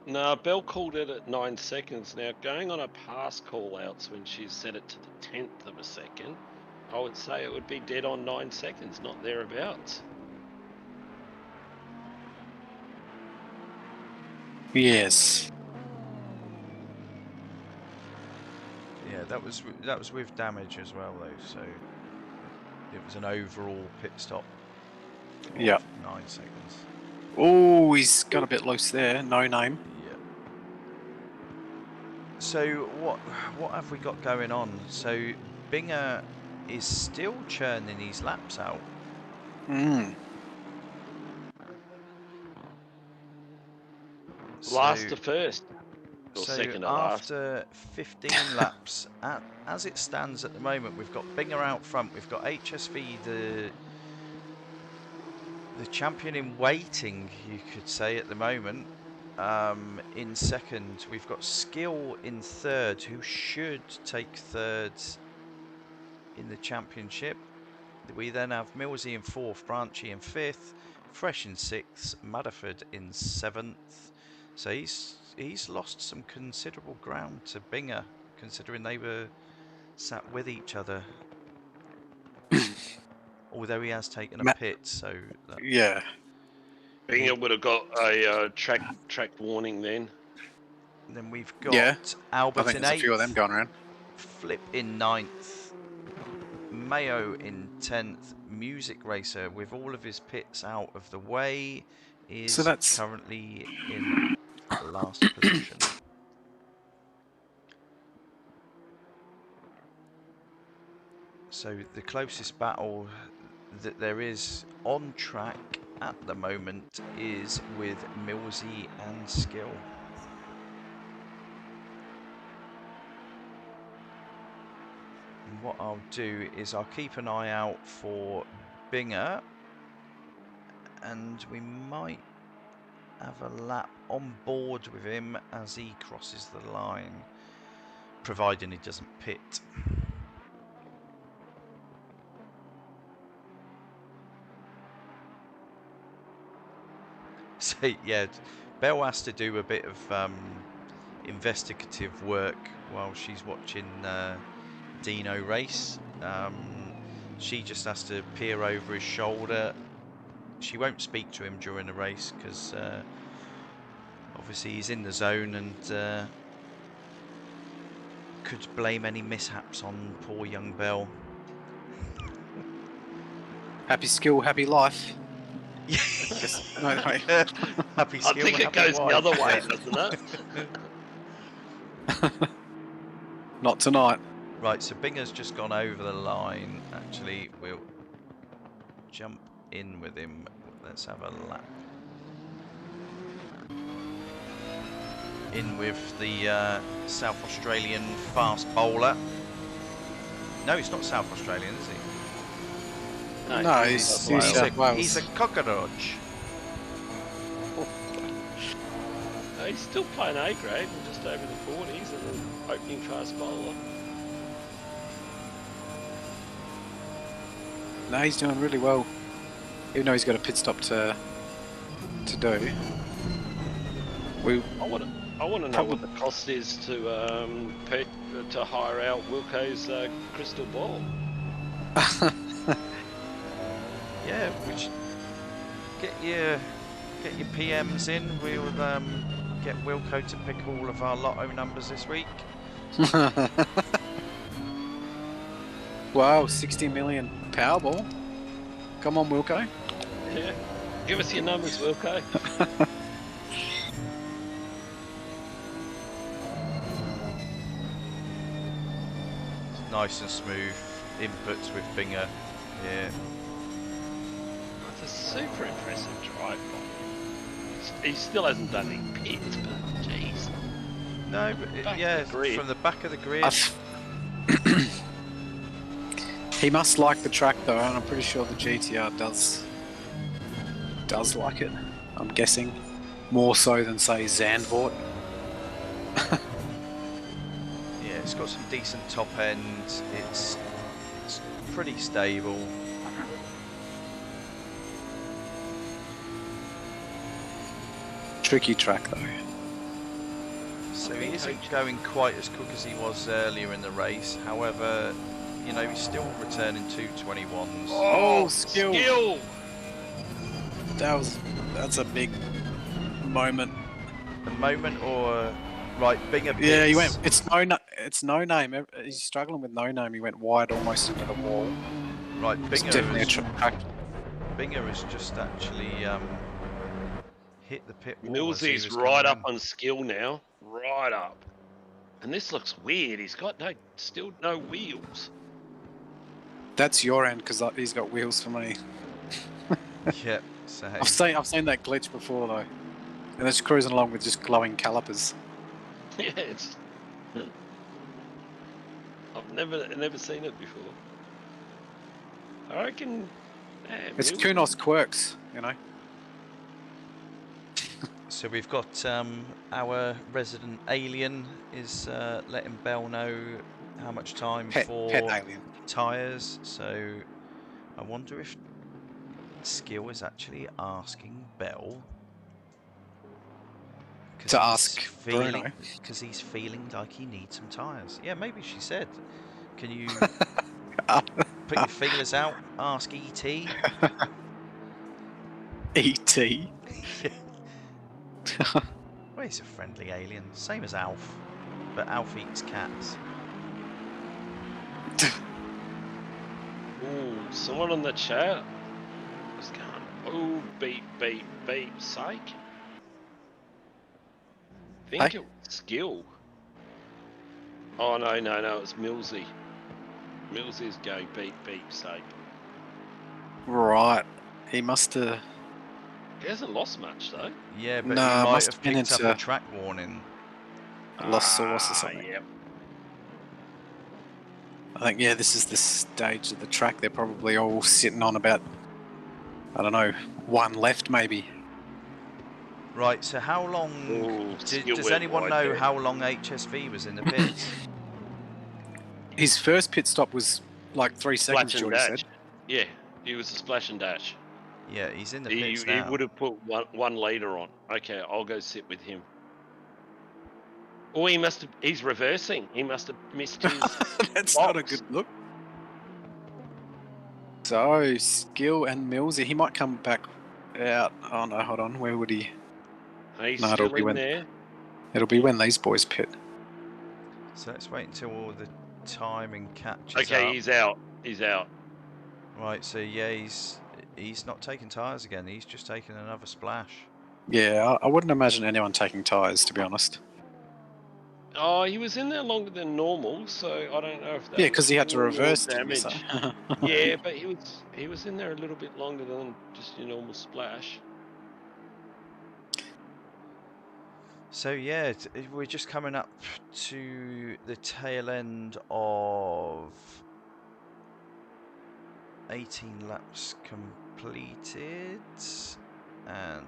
No, Bell called it at 9 seconds. Now, going on a past call-outs when she set it to the 10th of a second, I would say it would be dead on 9 seconds, not thereabouts. Yes. Yeah, that was with damage as well though, so it was an overall pit stop of Yeah. 9 seconds. Oh, he's got a bit loose there. No name. Yeah. So what have we got going on? So Binger is still churning his laps out. Last to first. Or So second to last. after 15 laps, as it stands at the moment, we've got Binger out front. We've got HSV, the champion in waiting, you could say, at the moment. In second, we've got Skill in third, who should take third in the championship. We then have Millsy in fourth, Branchy in fifth, Fresh in sixth, Madderford in seventh. So he's lost some considerable ground to Binger, considering they were sat with each other. Although he has taken a pit, so yeah. Binger would have got a track warning then. And then we've got Albert I think in there's eighth, a few of them going around. Flip in ninth, Mayo in 10th, Music Racer with all of his pits out of the way is currently in last position. So the closest battle that there is on track at the moment is with Millsy and Skill. And what I'll do is I'll keep an eye out for Binger, and we might have a lap on board with him as he crosses the line, providing he doesn't pit. say, yeah, Belle has to do a bit of investigative work while she's watching Dino race. She just has to peer over his shoulder. She won't speak to him during the race because obviously he's in the zone and could blame any mishaps on poor young Belle. Happy skill, happy life. No, wait. Happy I skill think and it happy goes the wife. other way, Yeah. doesn't it? Not tonight. Right, so Binger's just gone over the line. Actually, we'll jump in with him. Let's have a lap. In with the South Australian fast bowler. No, he's not South Australian, is he? No, he's New He's South Wales. he's a cockroach. No, he's still playing A grade and just over the 40s and an opening fast bowler. No, he's doing really well. Even though he's got a pit stop to do. I want to know what the cost is to hire out Wilco's crystal ball. Yeah, which get your PMs in. We'll get Wilco to pick all of our lotto numbers this week. Wow, 60 million Powerball. Come on, Wilco. Yeah. Give us your numbers, Wilco. Nice and smooth inputs with Binger. Yeah. That's a super impressive drive by him. He still hasn't done any pits, but jeez. No, but Back yeah, of the grid. from the back of the grid. He must like the track though, and I'm pretty sure the GTR does like it. I'm guessing more so than say Zandvoort. Yeah, it's got some decent top end. It's pretty stable. Tricky track though. So he isn't going quite as quick as he was earlier in the race. However, you know, he's still returning 221s. Oh, skill! Skill! That's a big moment. A moment or right, Binger pits. Yeah, he went. It's no name. He's struggling with no name. He went wide almost into the wall. Right, It's definitely a Binger track. has just actually hit the pit wall. as he Millsy's was right coming up on skill now. Right up. And this looks weird. He's got still no wheels. That's your end because he's got wheels for me. in. Yep. So I've seen that glitch before though, and it's cruising along with just glowing calipers. Yeah, it's. I've never seen it before. I reckon. It's Kunos quirks, you know. So we've got our resident alien is letting Belle know how much time Pet for alien. tyres. So I wonder if Skill is actually asking Belle To ask Bruno. because he's feeling like he needs some tyres. Yeah, maybe she said, "Can you put your feelers out? Ask ET." E.T. Well, he's a friendly alien, same as Alf, but Alf eats cats. Ooh, someone on the chat was going, oh, beep, beep, beep, psych. Think Hey? it was Skill. Oh, no, it was Millsy. Millsy's going beep, beep, psych. Right. He must have. He hasn't lost much, though. Yeah, but No, he might must have have been picked up into- a track warning. lost source or something. Yep. I think, yeah, this is the stage of the track. They're probably all sitting on about, I don't know, one left maybe. Right, so how long... Ooh, Skill does went anyone wide know there. how long HSV was in the pits? His first pit stop was like 3 seconds, Splash and Jordy dash. said. Yeah, he was a splash and dash. Yeah, he's in the He pits now. would have put one leader on. Okay, I'll go sit with him. Or he's reversing. He must have missed his That's box. not a good look. So, Skill and Millsy, he might come back out. Oh no, hold on. Where would he? He's No, it'll still be in when there. it'll be when these boys pit. So let's wait until all the timing catches Okay, up. he's out. He's out. Right, so yeah, he's not taking tyres again. He's just taking another splash. Yeah, I wouldn't imagine anyone taking tyres, to be honest. Oh, he was in there longer than normal, so I don't know if that Yeah, was because he had to fuel or reverse, didn't he? So? damage. Yeah, but he was in there a little bit longer than just your normal splash. So yeah, we're just coming up to the tail end of 18 laps completed, and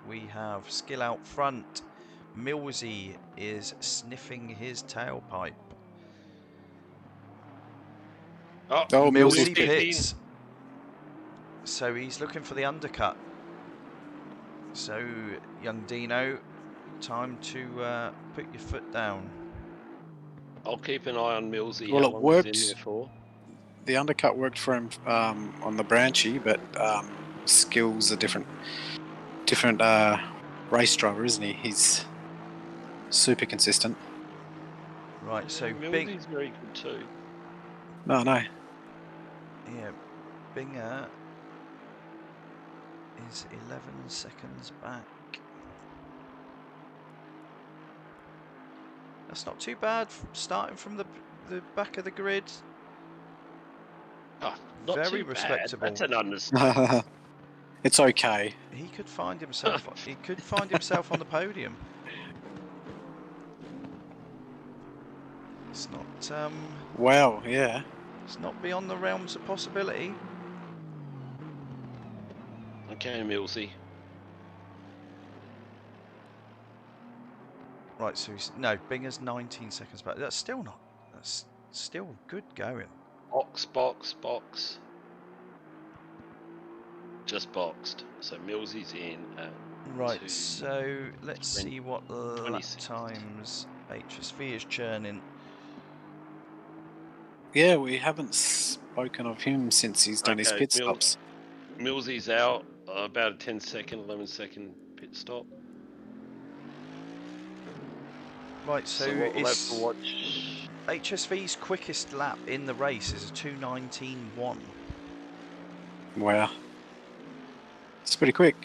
we have Skill out front. Millsy is sniffing his tailpipe. Oh, Oh, Millsy Millsy's pit. pits. So he's looking for the undercut. So, young Dino, time to put your foot down. I'll keep an eye on Millsy. Well, How it long worked. he's in there for? The undercut worked for him on the Branchy, but Skill's a different race driver, isn't he? He's super consistent. Right, so Millsy's very good too. No, yeah, Binger is 11 seconds back. That's not too bad, starting from the back of the grid. Oh, not Very too bad. respectable. That's an understatement. it's okay. He could find himself. He could find himself on the podium. It's not. Wow, yeah. It's not beyond the realms of possibility. Okay, Millsy. Right, so Binger's 19 seconds back. That's still not. That's still good going. Box. Just boxed. So Millsy's in at Right, 2, so let's 20, see what lap 26. times HSV is churning. Yeah, we haven't spoken of him since he's done his Okay, pit stops. Millsy's out. About a 10-second, 11-second pit stop. Right, so what we'll have to watch. HSV's quickest lap in the race is a 2:19.1. Wow. It's pretty quick.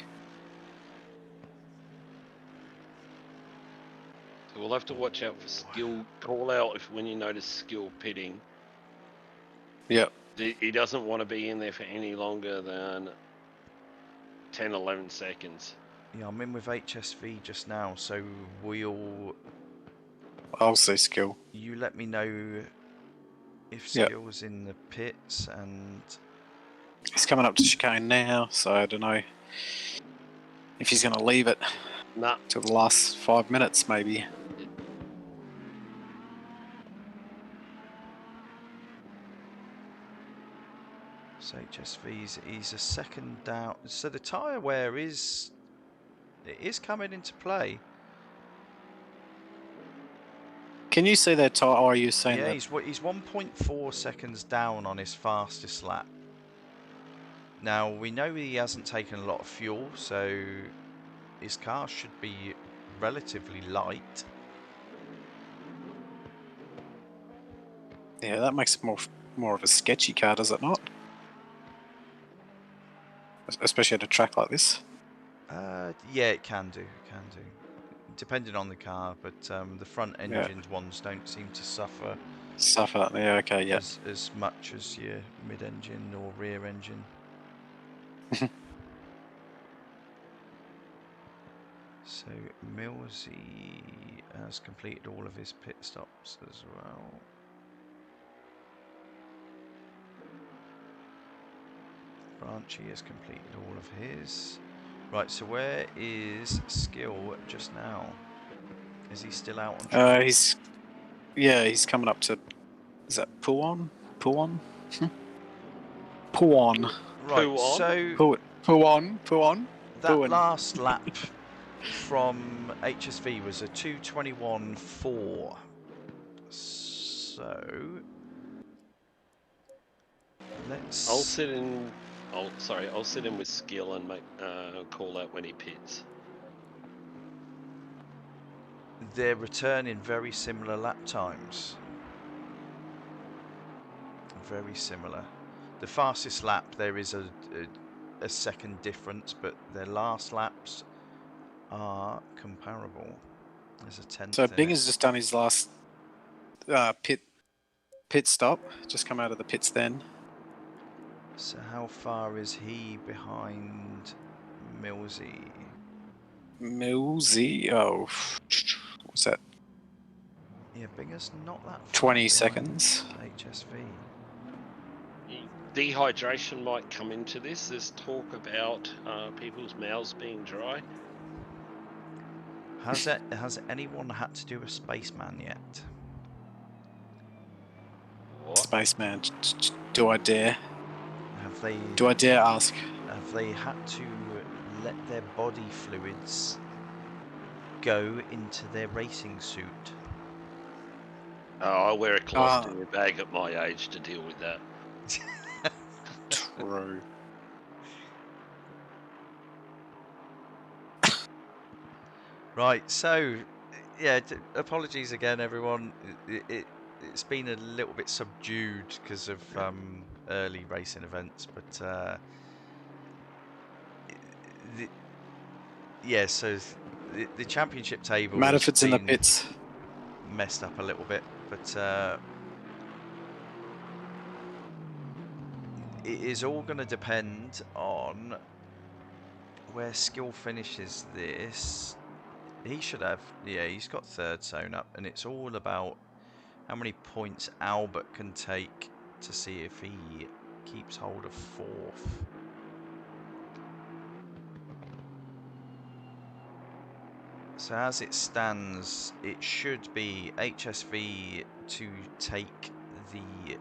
So we'll have to watch out for Skill. Call out when you notice Skill pitting. Yep. He doesn't want to be in there for any longer than 10, 11 seconds. Yeah, I'm in with HSV just now, so I'll say Skill. you let me know if Yep. Skill's in the pits, and He's coming up to chicane now, so I don't know if he's going to leave it Nah. till the last 5 minutes, maybe. so HSV's he's a second down. So the tyre wear is coming into play. Can you see that tyre? Or are you saying Yeah, that? he's 1.4 seconds down on his fastest lap. Now, we know he hasn't taken a lot of fuel, so his car should be relatively light. Yeah, that makes it more of a sketchy car, does it not? Especially at a track like this. Yeah, it can do. Depending on the car, but the front engined ones don't seem to suffer Yeah, okay, yeah. as much as your mid-engine or rear engine. So Millsy has completed all of his pit stops as well. Branchy has completed all of his. Right, so where is Skill just now? Is he still out on track? He's coming up to, is that Puon? Right, so Pull on, pull on. That Go on. last lap from HSV was a 2:21.4. So let's. I'll sit in. I'll sit in with skill and make call out when he pits. They're returning very similar lap times. Very similar. The fastest lap there is a second difference, but their last laps are comparable. There's a tenth. So in Bing it. has just done his last pit stop. Just come out of the pits then. So how far is he behind Millsy? Millsy, oh, what's that? Yeah, Binger's not that far 20 behind seconds. HSV. Dehydration might come into this. There's talk about people's mouths being dry. Has anyone had to do a spaceman yet? What? Spaceman, do I dare? Have they? Do I dare ask? Have they had to let their body fluids go into their racing suit? Oh, I wear a colostomy bag at my age to deal with that. True. Right, so yeah, apologies again, everyone. It's been a little bit subdued because of early racing events, but yeah. So the championship table has Matterford's in the been pits. messed up a little bit, but it is all going to depend on where Skill finishes this. He should have, yeah, he's got third sewn up, and it's all about how many points Albert can take to see if he keeps hold of fourth. So as it stands, it should be HSV to take the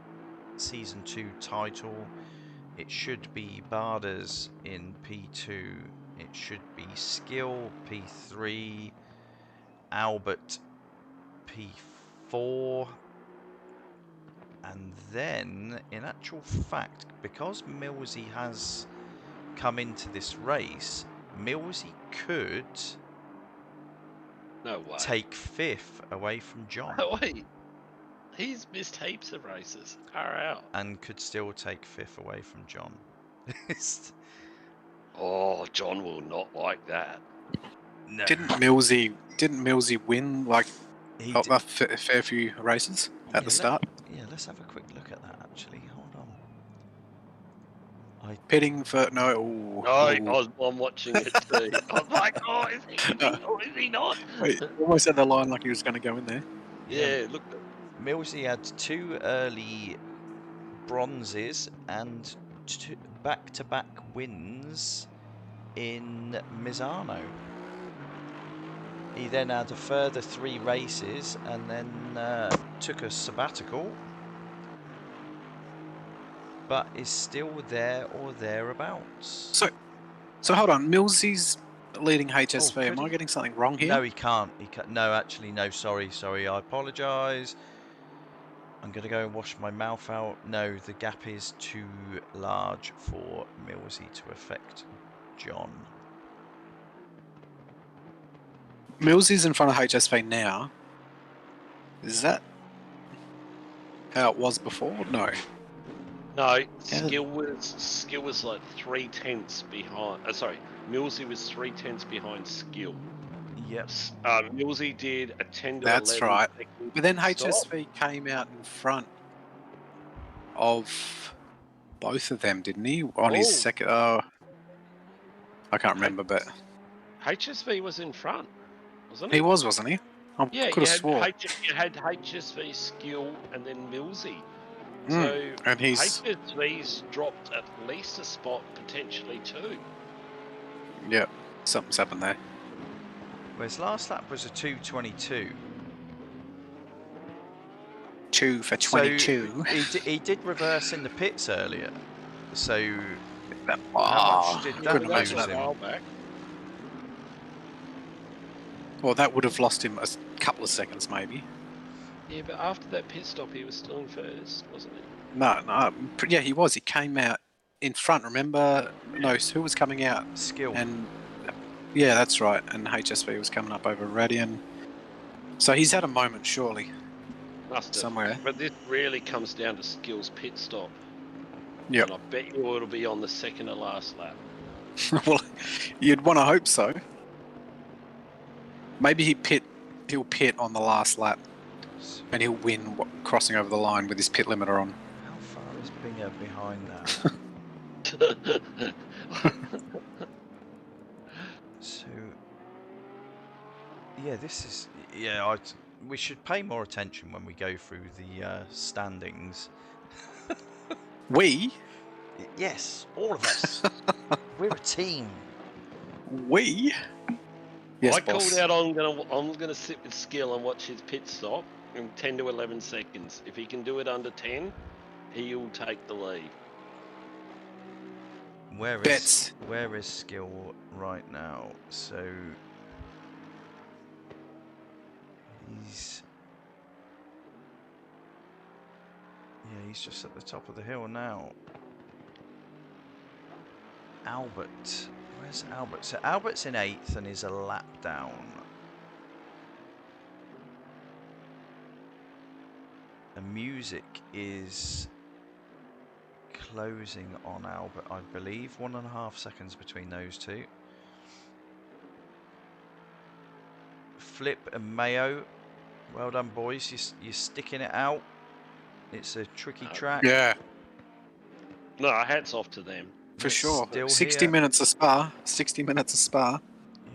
Season 2 title. It should be Barders in P2. It should be Skill P3. Albert P4. And then, in actual fact, because Millsy has come into this race, Millsy could No way. take fifth away from John. No way. He's missed heaps of races. Far out. And could still take fifth away from John. Oh, John will not like that. No. Didn't Millsy win like He a fair few races at the start? Yeah, let's have a quick look at that actually. Hold on. Pitting for no. I'm watching it too. I'm like, oh, is he or is he not? Wait, almost at the line like he was going to go in there. Yeah, look. Millsy had 2 early bronzes and 2 back-to-back wins in Misano. He then had a further 3 races and then took a sabbatical, but is still there or thereabouts. So hold on, Millsy's leading HSV. could Am I he? getting something wrong here? No, he can't. No, actually, no. Sorry. I apologise. I'm going to go and wash my mouth out. No, the gap is too large for Millsy to affect John. Millsy's in front of HSV now. Is that how it was before? No. No, Skill was like 3/10 behind. Millsy was 3/10 behind Skill. Yep. Millsy did a 10 to That's 11 right. second But then stop. HSV came out in front of both of them, didn't he? On his second. I can't remember, but HSV was in front, wasn't he he? wasn't he? I Yeah, could have swore. you had HSV, Skill, and then Millsy. Mm, So and he's HSV's dropped at least a spot, potentially 2. yeah, something's happened there. Well, his last lap was a 2:22. 2 for 22. So he did reverse in the pits earlier. So How much did that couldn't lose imagine a that. him? while back. Well, that would have lost him a couple of seconds, maybe. Yeah, but after that pit stop, he was still in first, wasn't he? No, yeah, he was. He came out in front. Remember? No, who was coming out? Skill. And yeah, that's right. And HSV was coming up over Radian. So he's had a moment, surely, Must have. somewhere. But this really comes down to skills pit stop. Yep. And I bet you it'll be on the second to last lap. Well, you'd want to hope so. Maybe he'll pit on the last lap, and he'll win crossing over the line with his pit limiter on. How far is Binger behind now? So, yeah, this is... Yeah, we should pay more attention when we go through the standings. We? Yes, all of us. We're a team. We? Yes, I boss. called out I'm gonna sit with skill and watch his pit stop in 10 to 11 seconds. If he can do it under 10, he'll take the lead. Where Bets. is Skill right now? So he's just at the top of the hill now. Albert, where's Albert? So Albert's in 8th and is a lap down. And Music is closing on Albert, I believe. 1.5 seconds between those two. Flip and Mayo, well done, boys. You're sticking it out. It's a tricky track. Yeah, No, hats off to them. for It's sure. still 60 here. minutes of Spa. 60 minutes of Spa.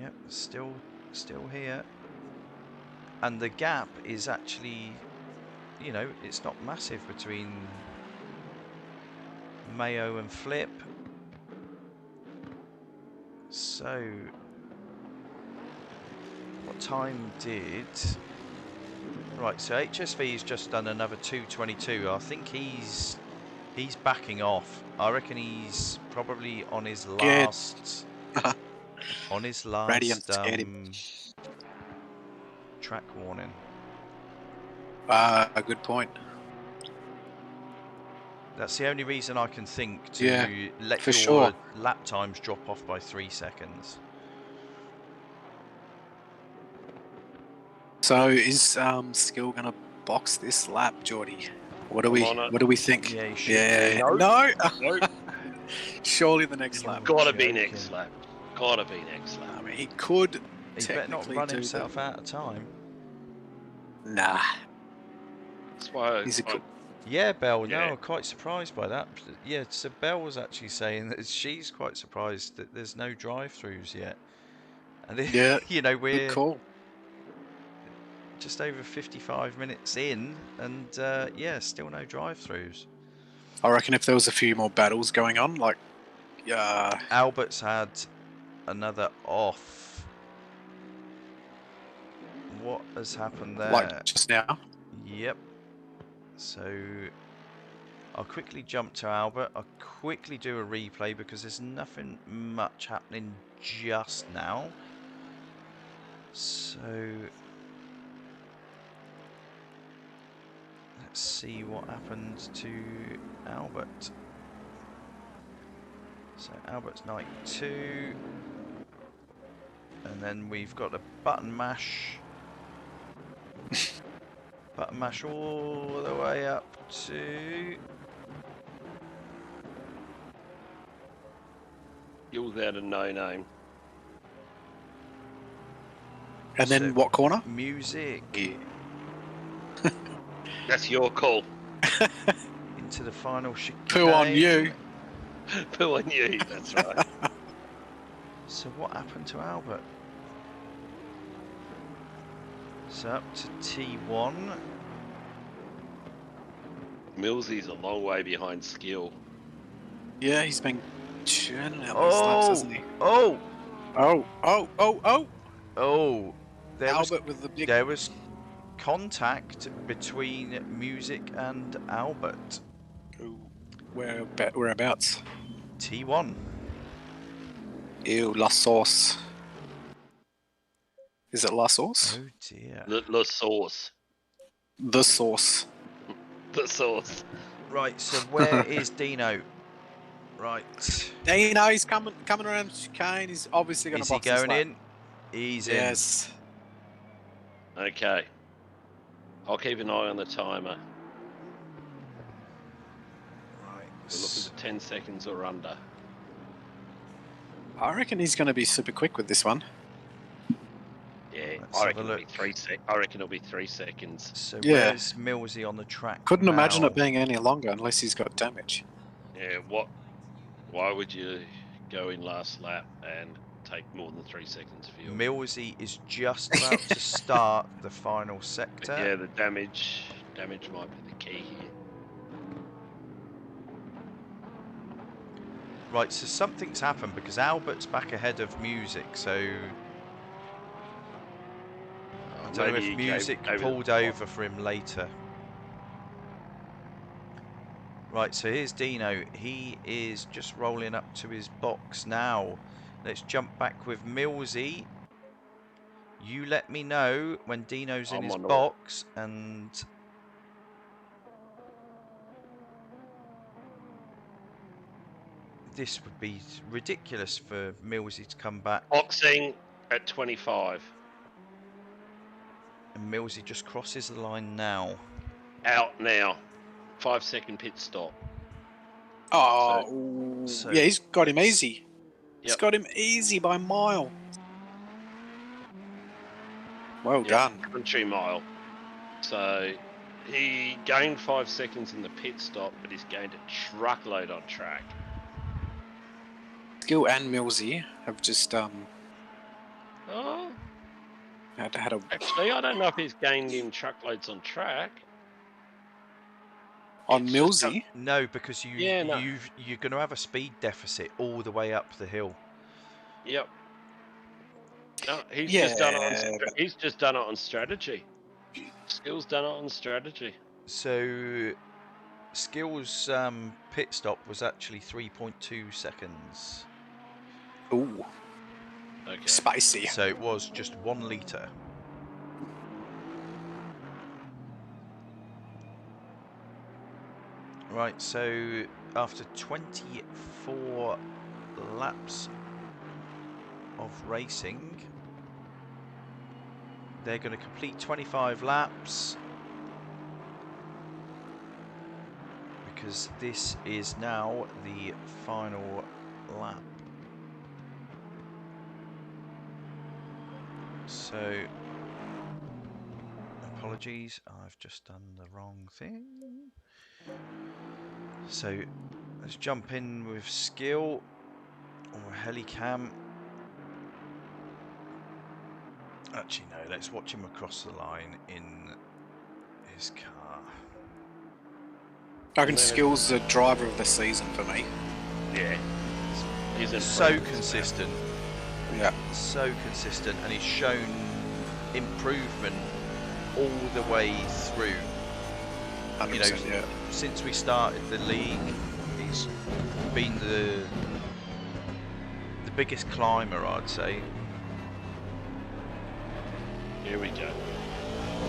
Yep, still here. And the gap is actually, you know, it's not massive between Mayo and Flip. So, what time did... Right, so HSV's just done another 2:22. I think he's backing off. I reckon he's probably on his last... on his last Radiant scared him. track warning. A good point. That's the only reason I can think to Yeah, let for your sure. lap times drop off by 3 seconds. So is Skill gonna box this lap, Geordie? What do we think? Yeah, he should. Yeah. No. No. Nope. Surely the next lap. Gotta be Joking. next lap. Gotta be next lap. I mean, he could He better not technically run do himself out of time. that. Nah. That's why He's a I- cool. Yeah, Belle. Yeah. No, I'm quite surprised by that. Yeah, so Belle was actually saying that she's quite surprised that there's no drive-throughs yet. And Yeah, you know, Good we're call. just over 55 minutes in, and yeah, still no drive-throughs. I reckon if there was a few more battles going on, like, Albert's had another off. What has happened there? like just now. Yep. So I'll quickly jump to Albert. I'll quickly do a replay because there's nothing much happening just now. So let's see what happened to Albert. So Albert's 92. And then we've got a button mash. Button mash all the way up to... You're without a no name. And then So- what corner? Music. Yeah. That's your call. Into the final chicane. Poo on you. Poo on you. That's right. So what happened to Albert? So up to T1. Millsy's a long way behind skill. Yeah, he's been churning out those laps, hasn't he? Oh! Oh! There Albert with the big. was contact between Music and Albert. Whereabouts? T1. Ew, La Sauce. Is it La Sauce? Oh dear. The sauce. The Sauce. The sauce. Right, so where is Dino? Right. Dino, he's coming around the chicane. He's obviously going Is to he box this going lap. in? He's Yes. Okay. I'll keep an eye on the timer. in. Right. We're looking for 10 seconds or under. I reckon he's going to be super quick with this one. Yeah, Let's I have reckon a it'll be look. 3 I reckon it'll be 3 seconds. So Yeah. where's Millsy on the track? Couldn't imagine now? it being any longer unless he's got damage. Yeah, why would you go in last lap and take more than 3 seconds for your... Millsy is just about to start the final sector. Yeah, the damage might be the key here. Right, so something's happened because Albert's back ahead of Music, so I don't know Maybe if he Music gave pulled over for him later. Right, so here's Dino. He is just rolling up to his box now. Let's jump back with Millsy. You let me know when Dino's in I'm his on the box, and this would be ridiculous for Millsy to come back. Boxing at 25. And Millsy just crosses the line now. Out now. 5-second pit stop. Oh, So- yeah, he's got him easy. He's Yep. got him easy by a mile. Well Yep, done. country mile. So he gained 5 seconds in the pit stop, but he's gained a truckload on track. Gill and Millsy have just Oh, had a actually, I don't know if he's gained in truckloads on track. on It's just Millsy. No, because Yeah, no. you're going to have a speed deficit all the way up the hill. Yep. No, he's Yeah, just done it on. He's just done it on strategy. Skill's done it on strategy. So Skill's pit stop was actually 3.2 seconds. Ooh, Okay. spicy. So it was just 1 litre. Right, so after 24 laps of racing, they're going to complete 25 laps because this is now the final lap. So, apologies, I've just done the wrong thing. So, let's jump in with Skill or Helicam. Actually, no, let's watch him across the line in his car. I reckon Skill's the driver of the season for me. Yeah. He's So improved. consistent. Yeah. So consistent, and he's shown improvement all the way through. 100%, yeah. Since we started the league, he's been the biggest climber, I'd say. Here we go.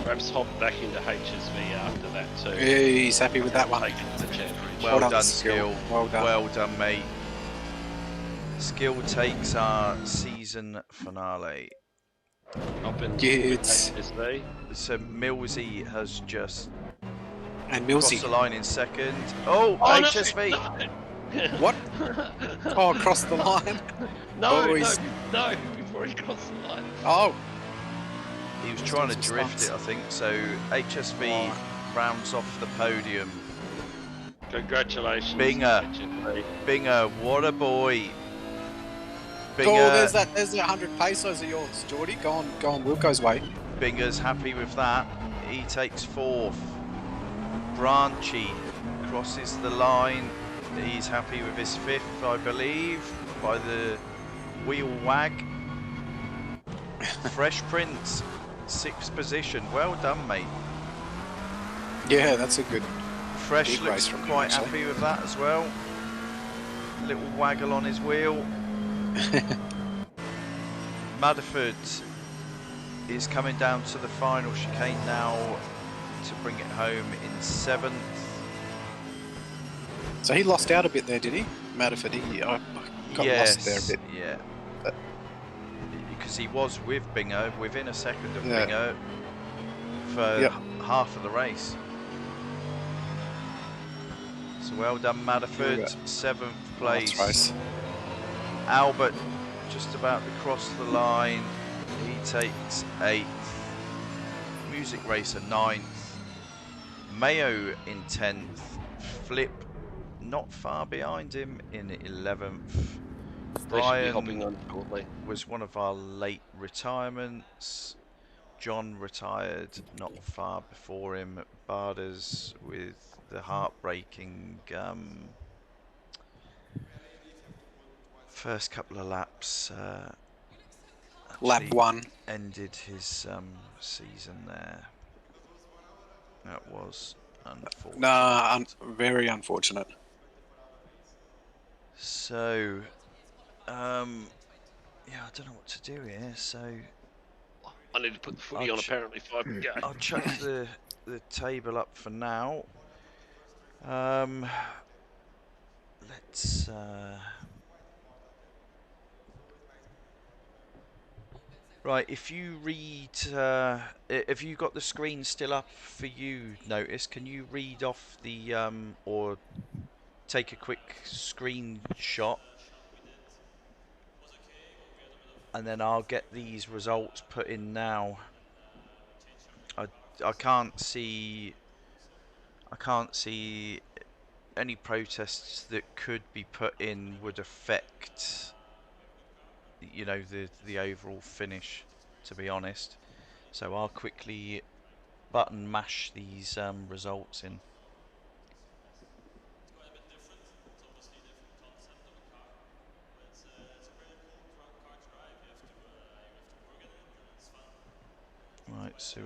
Perhaps hop back into HSV after that too. Yeah, he's happy with that one. Take it to the championship. Well done, done, Skill. Skill. Well done. Well done, mate. Skill takes our season finale. Hop into Yes. HSV. So Millsy has just And crossed the Millsy. line in second. Oh, Oh, HSV! No. What? Oh, across the line. No, Boys. no, before he crossed the line. Oh, He was trying to Some drift stunts. it, I think. So HSV rounds off the podium. Congratulations. Binger. HSV. Binger, what a boy! oh, Binger, there's that 100 pesos of yours, Geordie. Go on Wilco's way. Binger's happy with that. He takes 4th. Branchy crosses the line. He's happy with his 5th, I believe, by the wheel wag. Fresh Prince, 6th position. Well done, mate. Yeah, that's a good. Fresh Big race looks from him, quite actually. happy with that as well. little waggle on his wheel. Madderford is coming down to the final chicane now to bring it home in 7th. So he lost out a bit there, did he? Matterford, I got lost there a bit. Yeah. But- Because he was with Bingo, within a second of Yeah. Bingo for Yep. half of the race. So well done, Madderford, 7th place. Last race. Albert just about to cross the line. He takes 8th. Music Racer 9th. Mayo in 10th. Flip not far behind him in 11th. They should be hopping Brian on shortly. was one of our late retirements. John retired not far before him. Barders with the heartbreaking first couple of laps. Lap Actually 1. ended his season there. That was unfortunate. Nah, very unfortunate. So, yeah, I don't know what to do here. So I need to put the footy I'll on apparently 5 to go. I'll chuck the table up for now. Let's. Right, if you read, if you got the screen still up for you, Notice, can you read off the, or take a quick screenshot, and then I'll get these results put in now. I can't see any protests that could be put in would affect, you know, the overall finish, to be honest. So I'll quickly button mash these results in. Right, so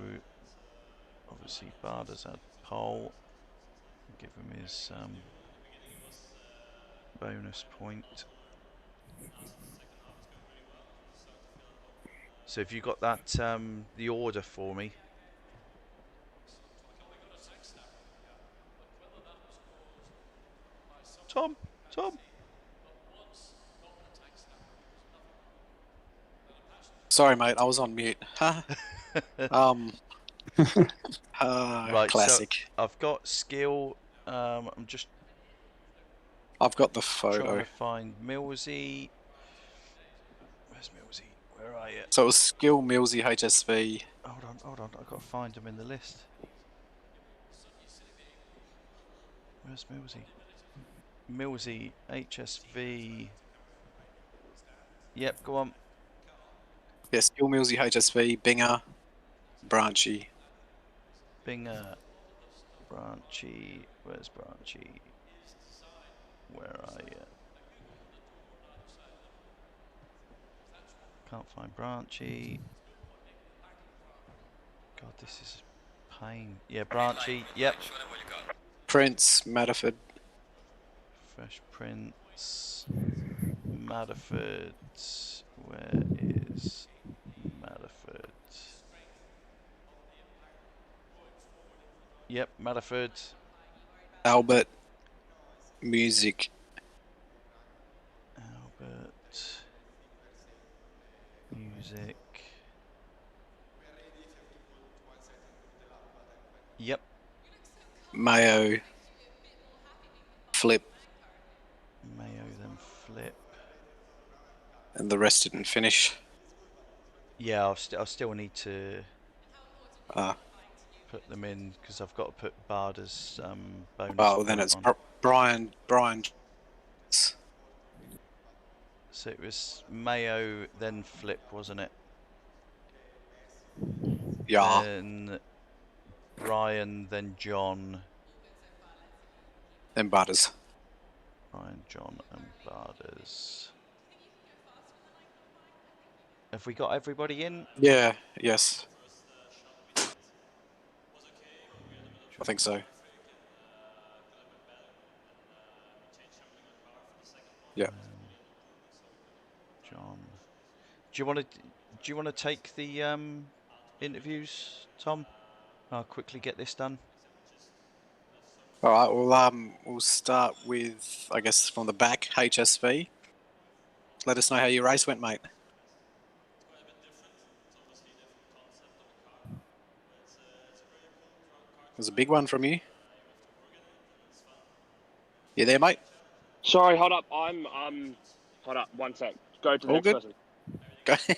obviously Barders had pole. Give him his bonus point. So if you got that the order for me. Tom. Sorry, mate, I was on mute. Right, classic. so I've got skill. I'm just I've got the trying photo. to find Millsy. Where's Millsy? Where are you? So it was Skill, Millsy, HSV. Hold on. I've got to find him in the list. Where's Millsy? Millsy, HSV. Yep, go on. Yeah, Skill, Millsy, HSV, Binger, Branchy. Binger, Branchy. Where's Branchy? Where are you? Can't find Branchy. God, this is a pain. Yeah, Branchy. Yep. Prince, Matterford. Fresh Prince. Madderford. Where is Madderford? Yep, Madderford. Albert, Music. Albert. Music. Yep. Mayo, Flip, Mayo, then Flip. and the rest didn't finish. Yeah, I'll still need to Ah, put them in because I've got to put Barda's bonus. well, then point it's on. Brian. So it was Mayo, then Flip, wasn't it? Yeah. Then Ryan, then John. Then Butters. Ryan, John, and Barders. Have we got everybody in? Yeah, yes. I think so. Yeah. John, do you want to take the interviews, Tom? I'll quickly get this done. All right. We'll start with, I guess, from the back, HSV. Let us know how your race went, mate. It was a big one from you. You there, mate? Sorry, hold up. I'm hold up. One sec. Go to the All next good? person.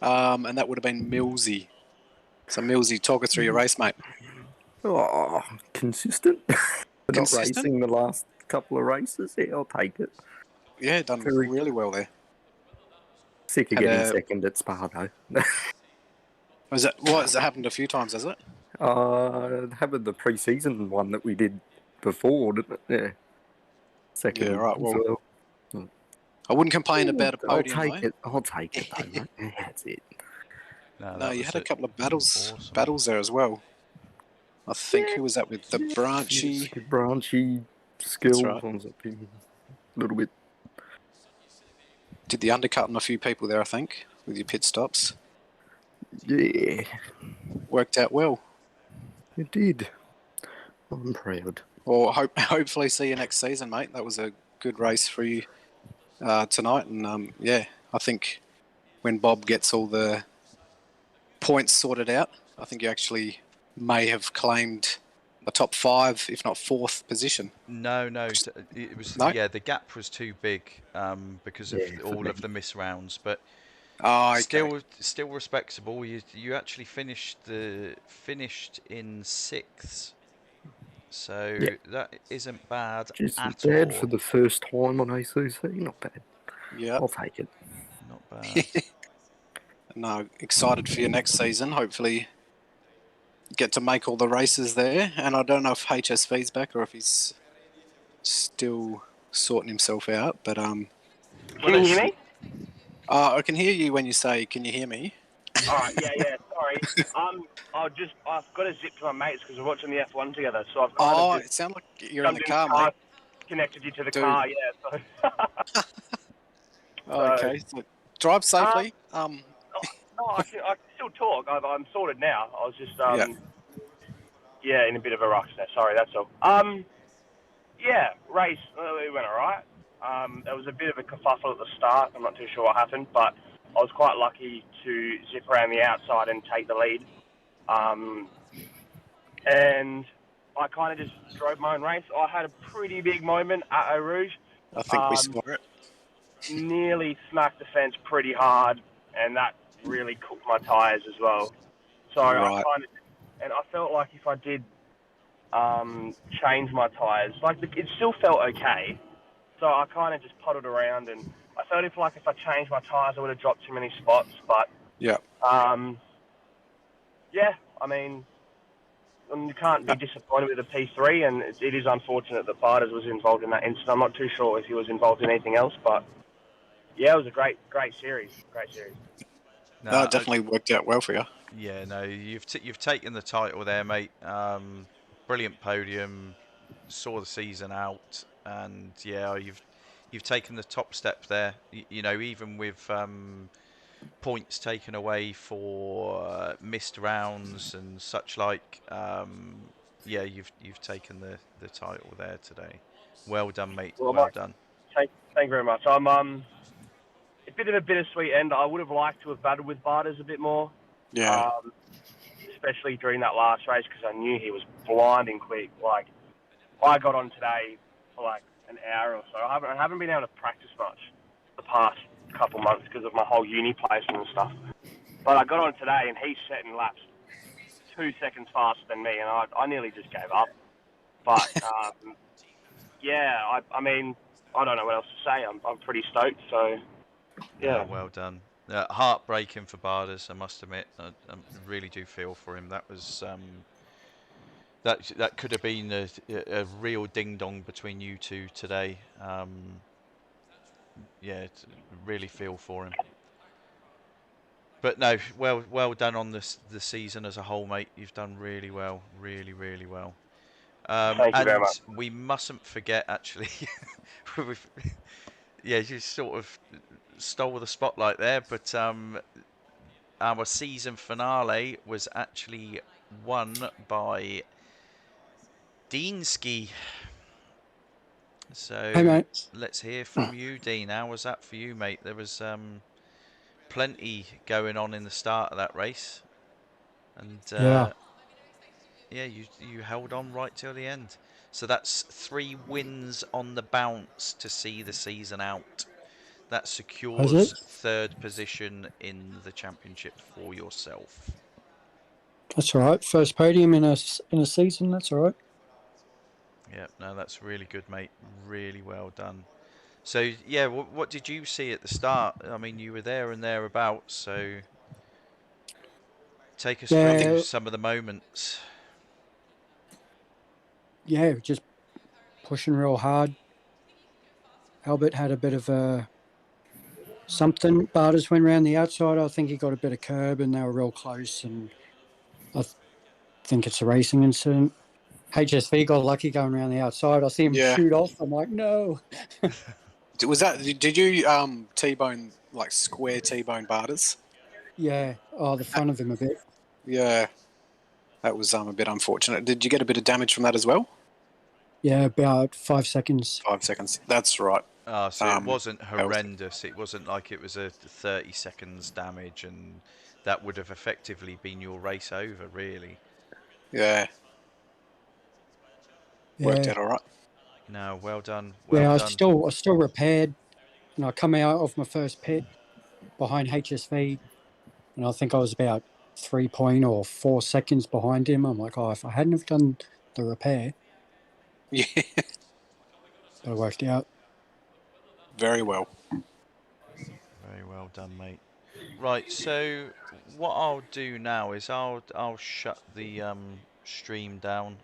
Go. And that would have been Millsy. So Millsy, talk us through your race, mate. Oh, consistent. Not Consistent? racing the last couple of races. Yeah, I'll take it. Yeah, done Very really well there. sick of Had getting a- second at Spa though. What has it happened a few times, has it? Having the pre-season one that we did before, didn't it? Yeah. Second Yeah, right. as Well, well. I wouldn't complain about a I'll podium, take though. it. I'll take it though, mate. Yeah, that's it. No, No, that you was had a couple of battles awesome. there as well. I think, who was that with? The Yeah, Branchy. Branchy That's skill. right. Was a little bit. Did the undercut on a few people there, I think, with your pit stops. Yeah, Worked out well. it did. I'm proud. Well, hopefully see you next season, mate. That was a good race for you tonight. And yeah, I think when Bob gets all the points sorted out, I think you actually may have claimed a top 5, if not 4th position. No, it was No? yeah. The gap was too big because of Yeah, for all me. of the miss rounds, but Oh, okay. still respectable. You actually finished in 6th, so Yeah. that isn't bad Just at bad all. for the first time on ACC. Not bad. Yeah. I'll take it. Not bad. No, excited for your next season. Hopefully get to make all the races there. And I don't know if HSV's back or if he's still sorting himself out. But Can you hear me? I can hear you when you say, "Can you hear me?" All right. Yeah. Sorry. I've got to zip to my mates because we're watching the F1 together. So I've kind Oh, of it just sounds like you're in the jumped in the car, mate. car, connected you to the Dude. car. Yeah. So. Oh, okay. So drive safely. No, I can still talk. I'm sorted now. I was just Yeah. yeah, in a bit of a rush there. Sorry, that's all. Yeah, race. It went all right. There was a bit of a kerfuffle at the start. I'm not too sure what happened, but I was quite lucky to zip around the outside and take the lead. And I kind of just drove my own race. I had a pretty big moment at Eau Rouge. I think we saw it. Nearly smacked the fence pretty hard, and that really cooked my tyres as well. So Right. I felt like if I did change my tyres, it still felt okay. So I kind of just potted around, and I felt if I changed my tyres, I would have dropped too many spots. But Yeah. yeah, I mean, you can't be disappointed with the P3, and it is unfortunate that Barters was involved in that incident. I'm not too sure if he was involved in anything else, but yeah, it was a great series. Great series. No, it definitely worked out well for you. Yeah, no, you've taken the title there, mate. Brilliant podium, saw the season out, and yeah, you've taken the top step there. You know, even with points taken away for missed rounds and such like. Yeah, you've taken the title there today. Well done, mate. Well done. Thank you very much. I'm a bit of a bittersweet end. I would have liked to have battled with Barters a bit more. Yeah. Especially during that last race because I knew he was blinding quick. Like, I got on today for like an hour or so. I haven't been able to practice much the past couple months because of my whole uni placement and stuff. But I got on today and he's setting laps 2 seconds faster than me, and I nearly just gave up. But yeah, I mean, I don't know what else to say. I'm pretty stoked. So yeah. Well done. Heartbreaking for Bardas, I must admit. I really do feel for him. That was that could have been a real ding dong between you two today. Yeah, really feel for him. But no, well done on the season as a whole, mate. You've done really well, really well. Thank you very And much. we mustn't forget, actually, yeah, you sort of stole the spotlight there, but our season finale was actually won by Deansky. Hey, So mate. let's hear from you, Dean. How was that for you, mate? There was plenty going on in the start of that race, and Yeah. yeah, you held on right till the end. So that's 3 wins on the bounce to see the season out. That Was it? secures 3rd position in the championship for yourself. That's all right. First podium in a season. That's all right. Yeah, no, that's really good, mate. Really well done. So yeah, what did you see at the start? I mean, you were there and thereabouts, so take us through Yeah. some of the moments. Yeah. Just pushing real hard. Albert had a bit of a something. Barters went around the outside. I think he got a bit of curb, and they were real close. And I think it's a racing incident. HSV got lucky going around the outside. I see him Yeah. shoot off. I'm like, no. Was that? Did you T-bone, like square T-bone Barters? Yeah. Oh, the front of him a bit. Yeah, that was a bit unfortunate. Did you get a bit of damage from that as well? Yeah, about 5 seconds. 5 seconds. That's right. So it wasn't that was- horrendous. It wasn't like it was a 30 seconds damage, and that would have effectively been your race over, really. Yeah, worked Yeah. out all right. No, well done. Well Yeah. I done. still repaired, and I come out of my first pit behind HSV, and I think I was about 3 or 4 seconds behind him. I'm like, oh, if I hadn't have done the repair, Yeah, but it worked out. very well. Very well done, mate. Right, so what I'll do now is I'll shut the stream down.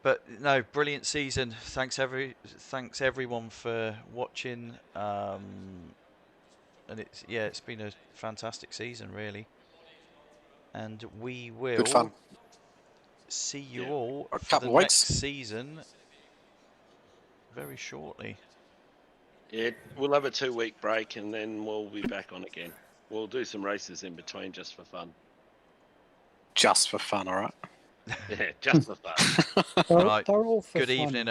But no, brilliant season. Thanks everyone for watching. And it's been a fantastic season, really. And we Good will fun. see you Yeah. all A for couple the of next weeks. season very shortly. Yeah, we'll have a 2-week break and then we'll be back on again. We'll do some races in between just for fun. Just for fun, all right. Yeah, just for fun. Right. They're all for Good fun. evening,